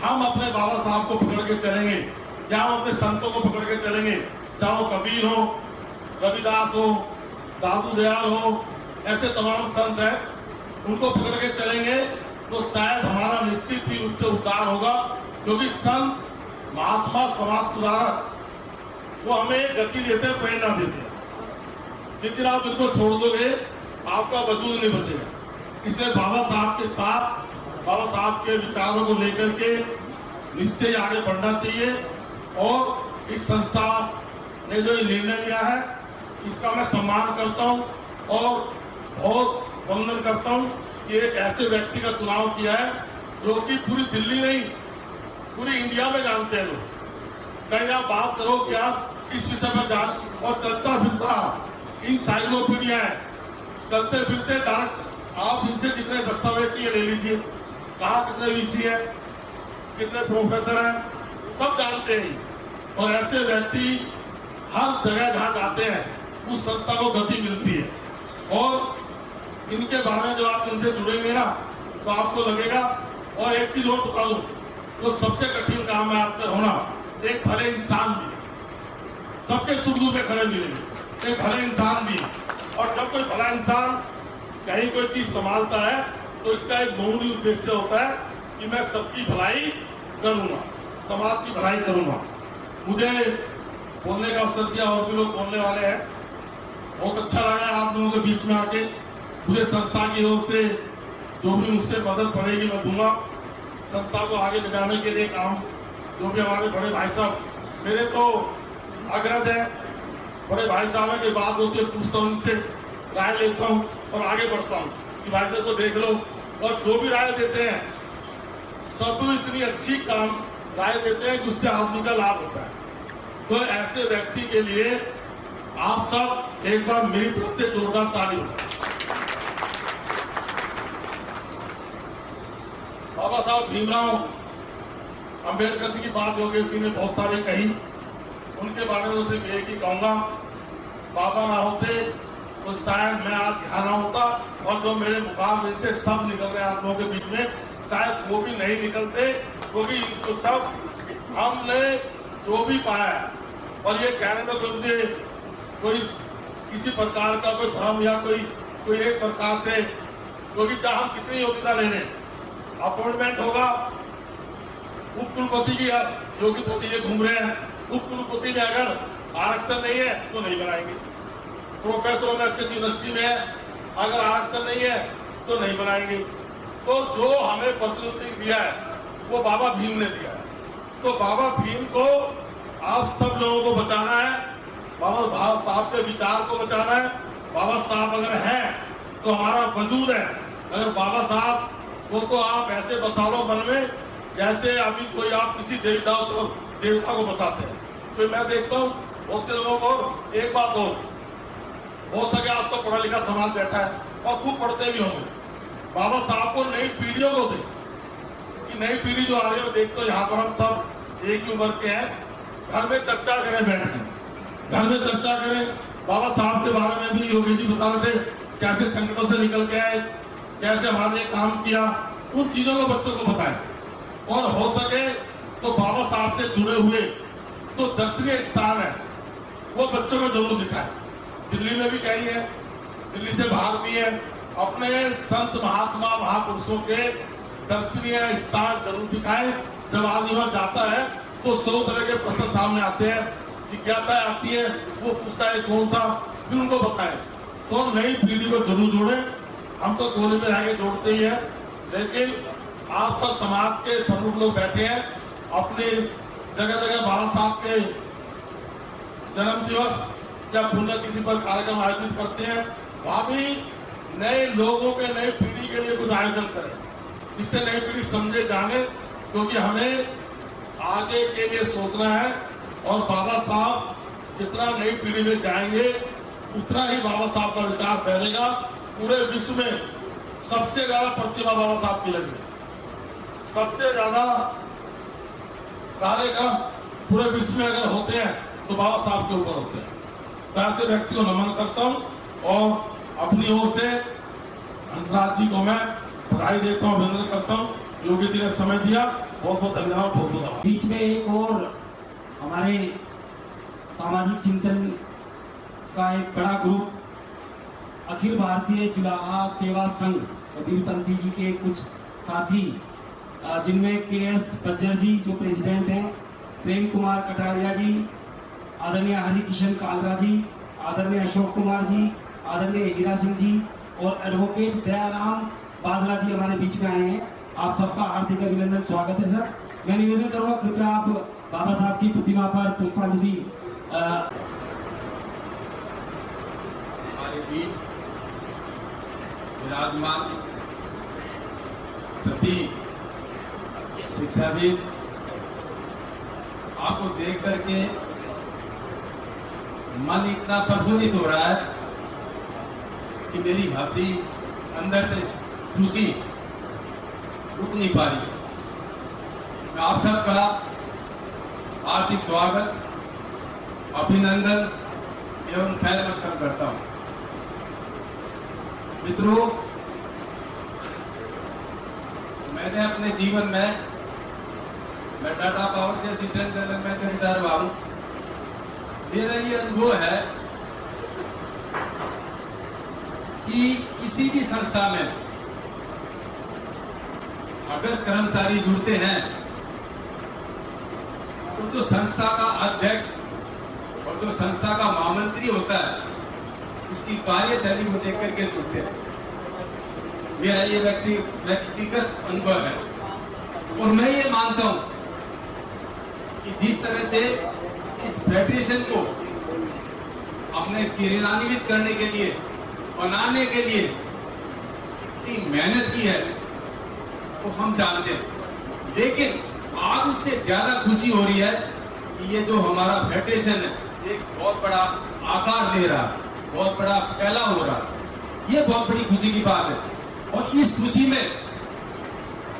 हम अपने बाबा साहब को पकड़ के चलेंगे या हम अपने संतों को पकड़ के चलेंगे, चाहे वो कबीर हो, रविदास हो, दादू दयाल हो, ऐसे तमाम संत हैं, उनको पकड़ के चलेंगे तो शायद हमारा निश्चित ही रूप से उद्धार होगा। क्योंकि संत, महात्मा, समाज सुधारक वो हमें गति देते हैं, प्रेरणा देते हैं। जिस दिन आप इनको छोड़ दोगे आपका वजूद नहीं बचेगा। इसलिए बाबा साहब के साथ, बाबा साहब के विचारों को लेकर के निश्चय आगे बढ़ना चाहिए। और इस संस्था ने जो निर्णय लिया है इसका मैं सम्मान करता हूं और बहुत वंदन करता हूं कि एक ऐसे व्यक्ति का चुनाव किया है जो कि पूरी दिल्ली नहीं, पूरी इंडिया में जानते हैं लोग। कहीं आप बात करो कि आप इस विषय पर जान, और चलता फिरता इंसाइक्लोपीडिया है, चलते फिरते डायरेक्ट आप इनसे जितने दस्तावेज चाहिए ले लीजिए, कहाँ कितने वीसी है, कितने प्रोफेसर हैं, सब जानते हैं। और ऐसे व्यक्ति हर जगह जहाँ जाते हैं उस संस्था को गति मिलती है। और इनके बारे में जब आप इनसे जुड़ेंगे ना तो आपको लगेगा। और एक चीज और बताऊं, तो सबसे कठिन काम है आपसे होना एक भले इंसान भी, सबके सुख दुख में खड़े मिलेंगे, एक भले इंसान भी। और जब कोई भला इंसान कहीं कोई चीज संभालता है तो इसका एक बहुमूल्य उद्देश्य होता है कि मैं सबकी भलाई करूंगा, समाज की भलाई करूंगा। मुझे बोलने का अवसर दिया, और भी लोग बोलने वाले हैं, बहुत अच्छा लगा आप लोगों के बीच में आके। मुझे संस्था की ओर से जो भी मुझसे मदद पड़ेगी मैं दूंगा। संस्था को आगे ले जाने के लिए काम जो भी हमारे बड़े भाई साहब, मेरे तो अग्रज है, बड़े भाई साहब की बात होती है, पूछता हूँ उनसे, राय लेता हूँ और आगे बढ़ता हूँ कि भाई साहब को देख लो। और जो भी राय देते हैं सब इतनी अच्छी काम राय देते हैं कि उससे आदमी का लाभ होता है। तो ऐसे व्यक्ति के लिए आप सब एक बार मेरी तरफ से जोरदार ताली बजाएं। बाबा साहब भीमराव अंबेडकर जी की बात योगी जी ने बहुत सारी कही, उनके बारे में सिर्फ एक ही कहूंगा, बाबा ना होते तो शायद मैं आज यहाँ ना होता, और जो मेरे मुकाबले से सब निकल रहे आप लोगों के बीच में शायद वो भी नहीं निकलते। क्योंकि तो सब हमने जो भी पाया है, और ये कहने में कोई किसी प्रकार का कोई भ्रम या कोई एक प्रकार से, क्योंकि चाहे हम कितनी योग्यता ले लें, अपॉइंटमेंट होगा, उप कुलपति की योग्यता होती है, घूम रहे हैं, उप कुलपति में अगर आरक्षण नहीं है तो नहीं बनाएंगे। प्रोफेसरों में अच्छी यूनिवर्सिटी में है, अगर आरक्षण नहीं है तो नहीं बनाएंगे। तो जो हमें प्रतिनिधित्व दिया है वो बाबा भीम ने दिया है। तो बाबा भीम को आप सब लोगों को बचाना है, बाबा साहब के विचार को बचाना है। बाबा साहब अगर हैं तो हमारा वजूद है। अगर बाबा साहब को तो आप ऐसे बसा लो मन में जैसे अभी कोई आप किसी देवता को बसाते हैं। तो मैं देखता हूँ बहुत से लोगों को। एक बात हो सके आप सब पढ़ा लिखा समाज बैठा है और खूब पढ़ते भी होंगे, बाबा साहब को नई पीढ़ियों को दे, कि नई पीढ़ी जो आ रही है, देखते हो यहाँ पर हम सब एक ही उम्र के हैं, घर में चर्चा करें, बैठ के घर में चर्चा करें। बाबा साहब के बारे में भी योगी जी बता रहे थे, कैसे संकटों से निकल के आए, कैसे हमारे लिए काम किया, उन चीजों को बच्चों को बताएं। और हो सके तो बाबा साहब से जुड़े हुए तो दर्शनीय स्थान है वो बच्चों को जरूर दिखाएं। दिल्ली में भी कई है, दिल्ली से बाहर भी है, अपने संत महात्मा महापुरुषों के दर्शनीय स्थान जरूर दिखाएं। जब आदमी वहां जाता है तो 100 तरह के प्रश्न सामने आते हैं, जिज्ञासा आती है, वो पूछता है कौन था, फिर उनको बताएं। तो नई पीढ़ी को जरूर जोड़े। हम तो कोने में रह के जोड़ते ही है, लेकिन आप सब समाज के प्रमुख लोग बैठे हैं, अपने जगह जगह बाबा साहब के जन्म दिवस या पुण्यतिथि पर कार्यक्रम आयोजित करते हैं, वहां भी नए लोगों के, नई पीढ़ी के लिए कुछ आयोजन करें। इससे नई पीढ़ी समझे जाने, क्योंकि हमें आगे के लिए सोचना है। और बाबा साहब जितना नई पीढ़ी में जाएंगे उतना ही बाबा साहब का विचार फैलेगा। पूरे विश्व में सबसे ज्यादा प्रतिभा बाबा साहब की लगी, सबसे ज्यादा कार्यक्रम पूरे विश्व में अगर होते हैं तो बाबा साहब के ऊपर होते हैं। तो ऐसे व्यक्ति को नमन करता हूं और अपनी ओर से हंसराज जी को मैं बधाई देता हूं, अभिनंदन करता हूं। योगी जी ने समय दिया, बहुत बहुत धन्यवाद, बहुत बहुत आभार। बीच में एक और हमारे सामाजिक चिंतन का एक बड़ा ग्रुप अखिल भारतीय जुलाहा सेवा संघ कबीरपंथी जी के कुछ साथी, जिनमें KS बज्जर जी जो प्रेसिडेंट हैं, प्रेम कुमार कटारिया जी, आदरणीय हरिकिशन कालरा जी, आदरणीय अशोक कुमार जी, आदरणीय हीरा सिंह जी और एडवोकेट दयाराम बादला जी हमारे बीच में आए हैं। आप सबका हार्दिक अभिनंदन, स्वागत है सर। मैं निवेदन करूंगा कृपया आप बाबा साहब की प्रतिमा पर पुष्पांजलि। हमारे बीच विराजमान सभी शिक्षाविद, आपको देख करके मन इतना प्रफुल्लित हो रहा है कि मेरी हंसी अंदर से खुशी रुक नहीं पा रही। मैं आप सबका हार्दिक स्वागत, अभिनंदन एवं खैर मकदम करता हूं। मित्रों, मैंने अपने जीवन में, मैं टाटा पावर से असिस्टेंट जनरल मैनेजर रिटायर हुआ हूं। मेरा ये अनुभव है कि किसी भी संस्था में अगर कर्मचारी जुड़ते हैं तो जो संस्था का अध्यक्ष और जो संस्था का महामंत्री होता है उसकी कार्यशैली को देख करके जुड़ते हैं। मेरा ये व्यक्तिगत अनुभव है और मैं ये मानता हूं कि जिस तरह से इस फेडरेशन को अपने क्रियान्वित करने के लिए, बनाने के लिए इतनी मेहनत की है तो हम जानते हैं, लेकिन आज उससे ज्यादा खुशी हो रही है कि ये जो हमारा फेडरेशन है एक बहुत बड़ा आकार ले रहा है, बहुत बड़ा फैलाव हो रहा है। ये बहुत बड़ी खुशी की बात है। और इस खुशी में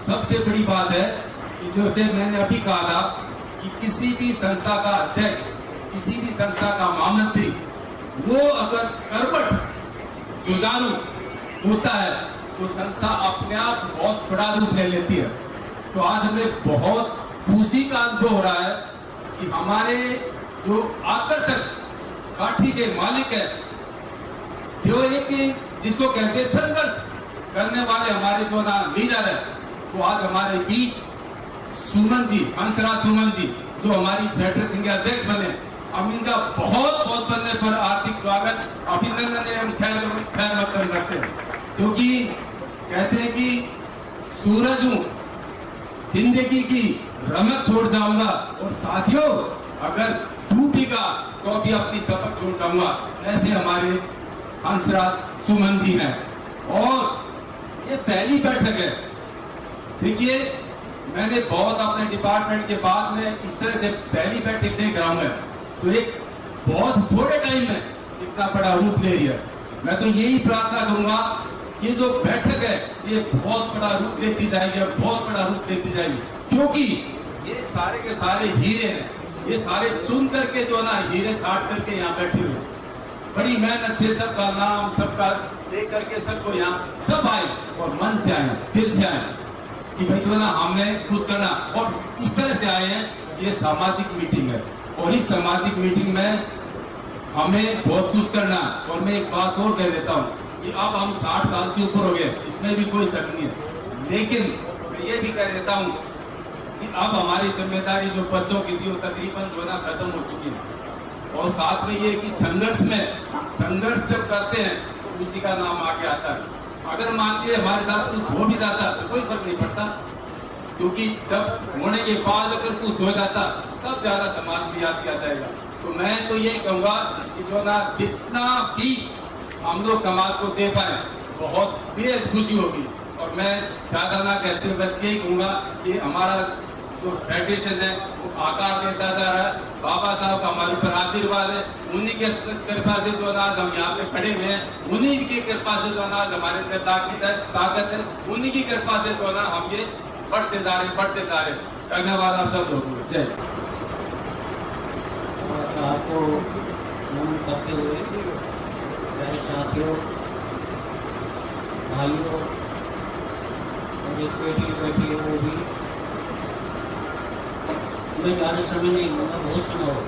सबसे बड़ी बात है कि जो से मैंने अभी कहा था कि किसी भी संस्था का अध्यक्ष, किसी भी संस्था का महामंत्री, वो अगर करवट जुझारू होता है तो संस्था अपने आप बहुत बड़ा रूप ले लेती है। तो आज हमें बहुत खुशी का अनुभव हो रहा है कि हमारे जो आकर्षक काठी के मालिक है, जो एक जिसको कहते हैं संघर्ष करने वाले हमारे जो ना लीडर है, वो आज हमारे बीच सुमन जी, हंसराज सुमन जी, जो हमारी फेडरेशन के अध्यक्ष बने, हम इनका बहुत बहुत बनने पर हार्दिक स्वागत, अभिनंदन एवं खैर मकदम करते हैं। क्योंकि कहते हैं कि सूरज हूं, जिंदगी की रमक छोड़ जाऊंगा और साथियों अगर डूबेगा तो भी अपनी शपथ छोड़ जाऊंगा। ऐसे हमारे हंसराज सुमन जी हैं। और ये पहली बैठक है। देखिए, मैंने बहुत अपने डिपार्टमेंट के बाद में इस तरह से पहली बैठक देख रहा हूं मैं, तो एक बहुत थोड़े टाइम में इतना बड़ा रूप ले रही है। मैं तो यही प्रार्थना करूंगा, ये जो बैठक है ये बहुत बड़ा रूप लेती जाएगी, बहुत बड़ा रूप लेती जाएगी, क्योंकि ये सारे के सारे हीरे हैं। ये सारे चुन करके जो ना हीरे छाट करके यहाँ बैठे हुए, बड़ी मेहनत से सबका नाम, सबका देख करके सबको यहाँ सब आए और मन से आए, दिल से आए कि भाई जो ना हमने कुछ करना, और इस तरह से आए हैं। ये सामाजिक मीटिंग है और इस सामाजिक मीटिंग में हमें बहुत कुछ करना। और मैं एक बात और कह देता हूँ कि अब हम 60 साल से ऊपर हो गए, इसमें भी कोई शक नहीं है, लेकिन मैं ये भी कह देता हूँ कि अब हमारी जिम्मेदारी जो बच्चों की थी वो तकरीबन जो ना खत्म हो चुकी है। और साथ में ये कि संघर्ष जब करते हैं तो उसी का नाम आगे आता है। अगर मानती है हमारे साथ कुछ हो भी जाता तो कोई फर्क नहीं पड़ता, क्योंकि जब होने के बाद अगर कुछ हो जाता तब ज्यादा समाज में याद किया जाएगा। तो मैं तो यही कहूंगा कि जो ना जितना भी हम लोग समाज को दे पाए बहुत बेहद खुशी होगी। और मैं ज़्यादा ना कहते हुए बस यही कहूँगा कि हमारा जो ट्रेडिशन है वो आकार देता जा रहा है। बाबा साहब का हमारे ऊपर आशीर्वाद है, उन्हीं के कृपा से जो अनाज हम यहाँ पे खड़े हुए हैं, उन्हीं की कृपा से जो अनाज हमारे अंदर ताकत है, उन्हीं की कृपा से जो अनाज हम ये बढ़ते जा रहे। धन्यवाद आप सब लोगों को। जय। आपको नमन करते हुए मेरे साथियों, भाइयों, और एक बेटी बैठी है वो भी, मैं ज़्यादा समय नहीं लूँगा, बहुत समय हो,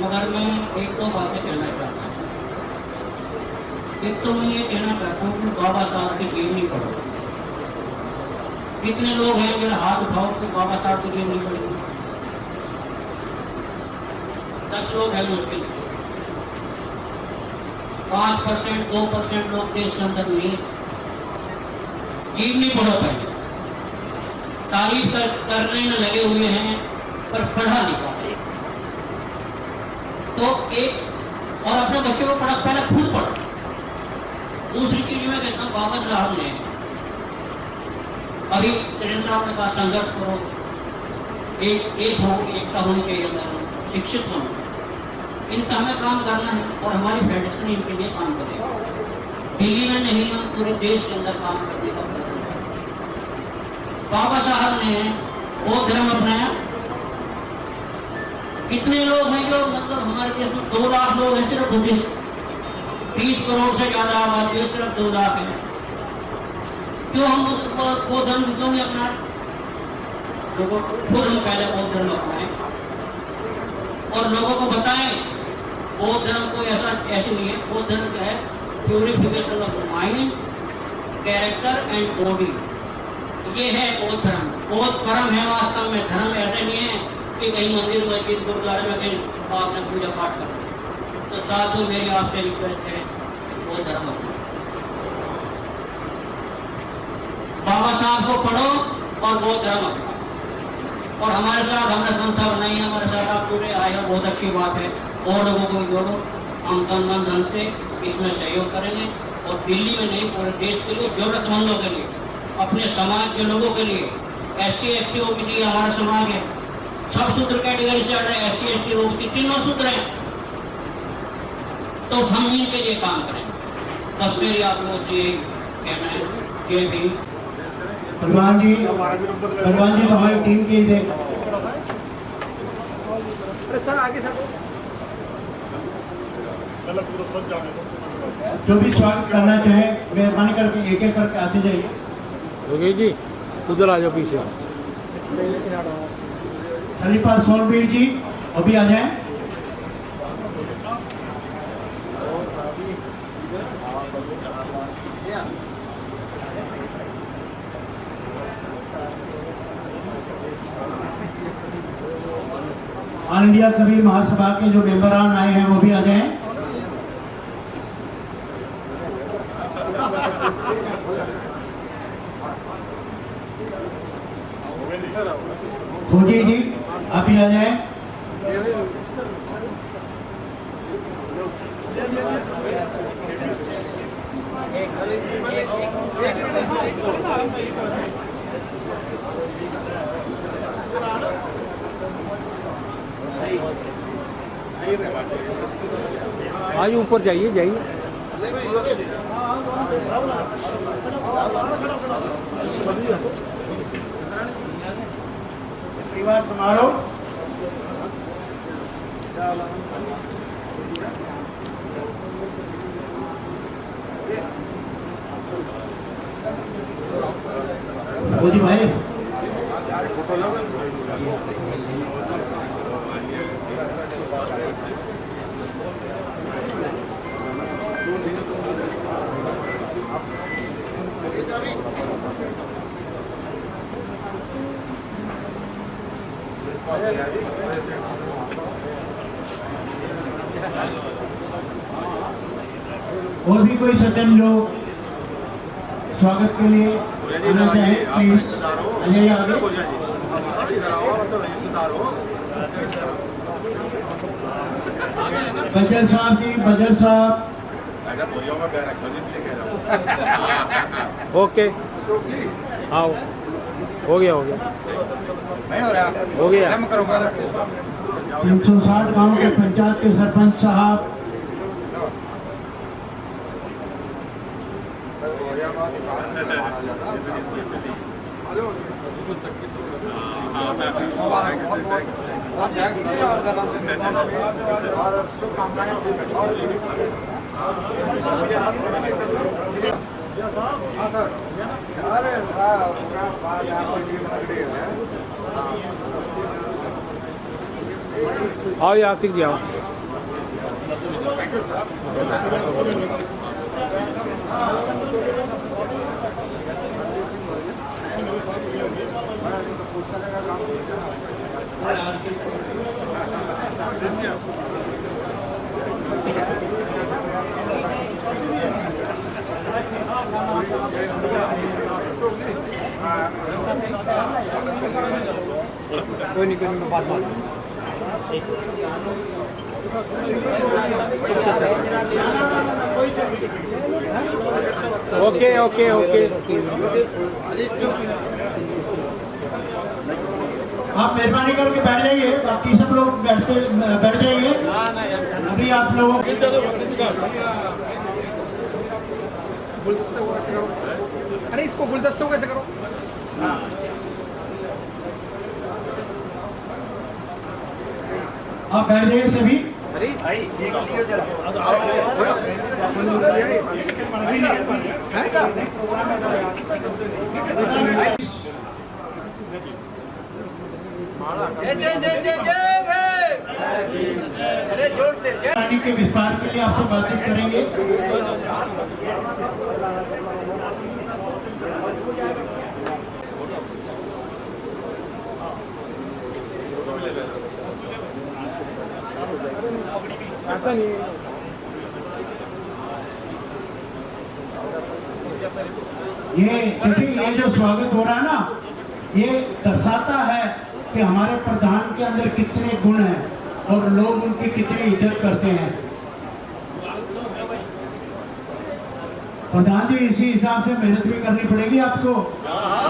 मगर मैं एक दो बातें कहना चाहता हूँ। एक तो मैं ये कहना चाहता हूँ कि बाबा साहब की जीवनी पढ़ो। कितने लोग हैं मेरा हाथ उठाओ कि बाबा साहब की जीवनी पढ़ेंगे? 10 लोग हैं मुश्किल, 5% 2% लोग देश के अंदर नहीं है। जीवनी पढ़ो पहले। तारीफ करने में लगे हुए हैं पर पढ़ा नहीं पाते। तो एक और अपने बच्चों को पढ़ा, पहले खुद पढ़ो। दूसरी चीज मैं कहता हूँ, बाबा साहब ने अभी ट्रेन साहब ने कहा संघर्ष करो, एकता होनी चाहिए, शिक्षित बनो। इनका हमें काम करना है और हमारी फेडरेशन इनके लिए काम करेगा। दिल्ली में नहीं, हम पूरे देश के अंदर काम करने का प्रयत्न करें। बाबा साहब ने वो धर्म अपनाया। कितने लोग हैं जो मतलब हमारे देश में 2 लाख लोग हैं सिर्फ बुद्धिस्ट, 20 करोड़ से ज्यादा आबादी है, सिर्फ 2 लाख है। क्यों हम वो धर्म क्यों नहीं अपनाए? लोगों खुद हम पहले वो धर्म अपनाएं और लोगों को बताएं बौद्ध धर्म को ऐसे नहीं है। बौद्ध धर्म क्या है? Purification of mind, character and body, ये है बौद्ध धर्म। बौद्ध परम है वास्तव में। धर्म ऐसे नहीं है कि कहीं मंदिर मस्जिद गुरुद्वारे में कहीं आपने पूजा पाठ कर। तो साथियों, मेरी आपसे रिक्वेस्ट है, बौद्ध धर्म अपनाओ, बाबा साहब को पढ़ो और बौद्ध धर्म अपनाओ। और हमारे साथ हमने संस्था बनाई है, हमारे साथ आप जुड़े आए हैं, बहुत अच्छी बात है। और लोगों को जोड़ो, हम तन मन धन से इसमें सहयोग करेंगे। और दिल्ली में नहीं, पूरे देश के लिए, जरूरतमंदों के लिए, अपने समाज के लोगों के लिए, SC ST OBC हमारा समाज है, सब सूत्र कैटेगरी से आ रहे हैं, SC ST OBC तीनों सूत्र हैं, तो हम इनके लिए काम करें। बस मेरी आप लोगों से यही कहना है। जय भीम। भगवान जी तो हमारी टीम के थे। जो भी स्वागत करना चाहे मेहरबानी करके एक एक करके आते जाइए। योगेश जी उधर आ जाओ पीछे। खलीफा सोनवीर जी अभी आ जाएं। ऑल इंडिया कबीर महासभा के जो मेंबरान आए हैं वो भी आ जाएं। खोजी जी आप भी आ जाएं। आज ऊपर जाइए जाइए। परिवार समारोह खोजी भाई और भी कोई सज्जन लोग स्वागत के लिए आना चाहे प्लीज आ जाइए आगे। बजर साहब जी, बजर साहब अगर बोरियों में कह रखा इसलिए कह रहा हूँ। ओके आओ हो गया नहीं हो रहा, हो गया 360 गांव के पंचायत के सरपंच साहब, आओ यार सीख जाओ कोई नहीं बात ओके ओके ओके आप मेहरबानी करके बैठ जाइए, बाकी सब लोग बैठ जाइए। अभी आप लोगों की अरे इसको गुलदस्ते कैसे करो आप बैठ जाइए सभी। पार्टी के विस्तार के लिए आपसे बातचीत करेंगे। ऐसा नहीं ये देखिए, ये जो स्वागत हो रहा है ना, ये दर्शाता है कि हमारे प्रधान के अंदर कितने गुण हैं और लोग उनकी कितनी इज्जत करते हैं। प्रधान जी, इसी हिसाब से मेहनत भी करनी पड़ेगी आपको,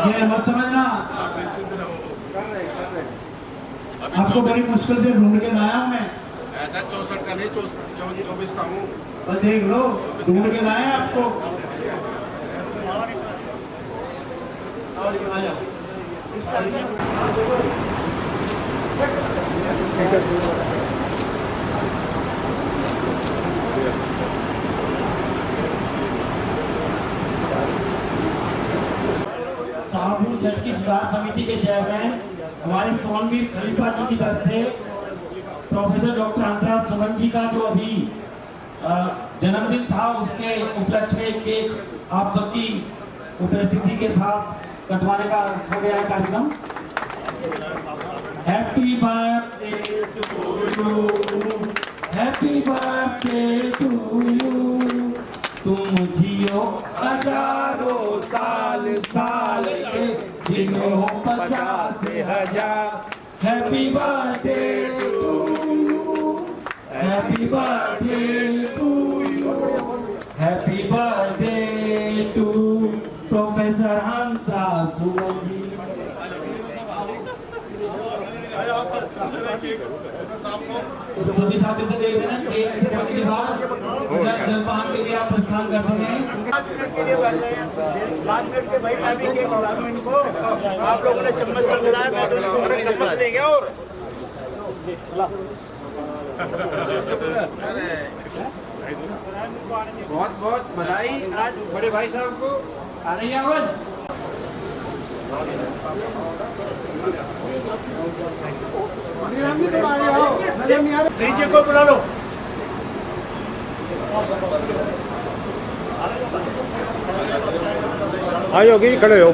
ये मत समझना। आपको बड़ी मुश्किल से ढूंढ के लाया हूं मैं। ऐसा 64 का नहीं, 24 का हूँ। बस देख लो, ढूंढ के लाए आपको। आ जाओ। शाहपुर जज की सुधार समिति के चेयरमैन हमारे सोनवीर खलीफा जी की तरफ से प्रोफेसर डॉक्टर हंसराज सुमन जी का जो अभी जन्मदिन था, उसके उपलक्ष्य में केक आप सबकी उपस्थिति के साथ कटवाने का रखा गया है कार्यक्रम। Happy birthday to you, happy birthday to you, तुम जियो हजारों साल साल के, जिन्हें हो 50,000। Happy birthday to you, happy birthday to you, happy birthday to professor Hansraj Suman ji. सभी साथियों से देख लेना, एक से पति के बाद जलपान के लिए आप प्रस्थान करते हैं। 5 मिनट के भाई टाइमिंग के बता दूं इनको। आप लोगों ने चम्मच से मिलाया, मैं तो इनको चम्मच देंगे। और बहुत बहुत बधाई आज बड़े भाई साहब को। आ रही है आवाज? नीचे को बुला लो। हाँ योगी खड़े हो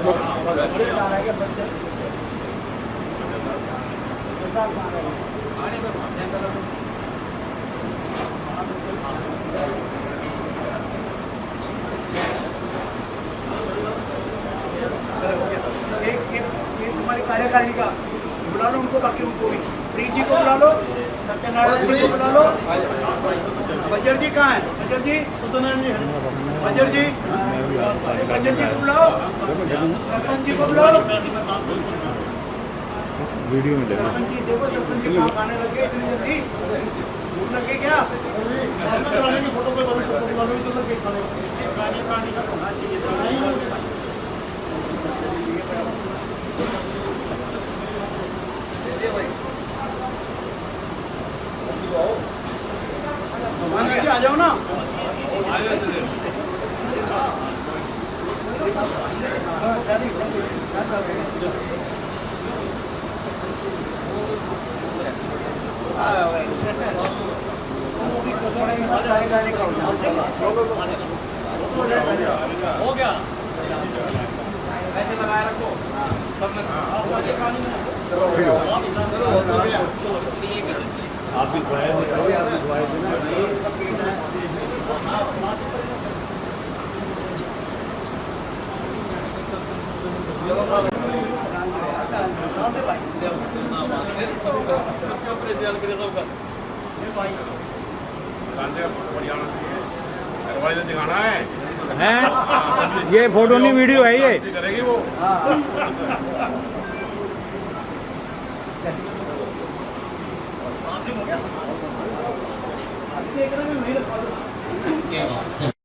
एक हमारी कार्यकारिणी का बुला लो उनको, बाकी उनको भी प्रीत जी को बुला लो। सत्यनारायण जी को बुला लो। बजर जी कहाँ है? बजर जी, सत्यनारायण जी, बजर जी, बजर जी को बुलाओ, सरपंच जी को बुलाओ। वीडियो में सरपंच जी देखो, सरपंच जी कहाँ आने लगे इतनी जल्दी? भूख लगे क्या? फोटो पे लगे कहानी का होना चाहिए। आ जाओ ना। हो गया ऐसे लगाए रखो सब आप भी दिखाना है हैं? ये फोटो नहीं वीडियो है ये। करेगी वो। देख रहे हैं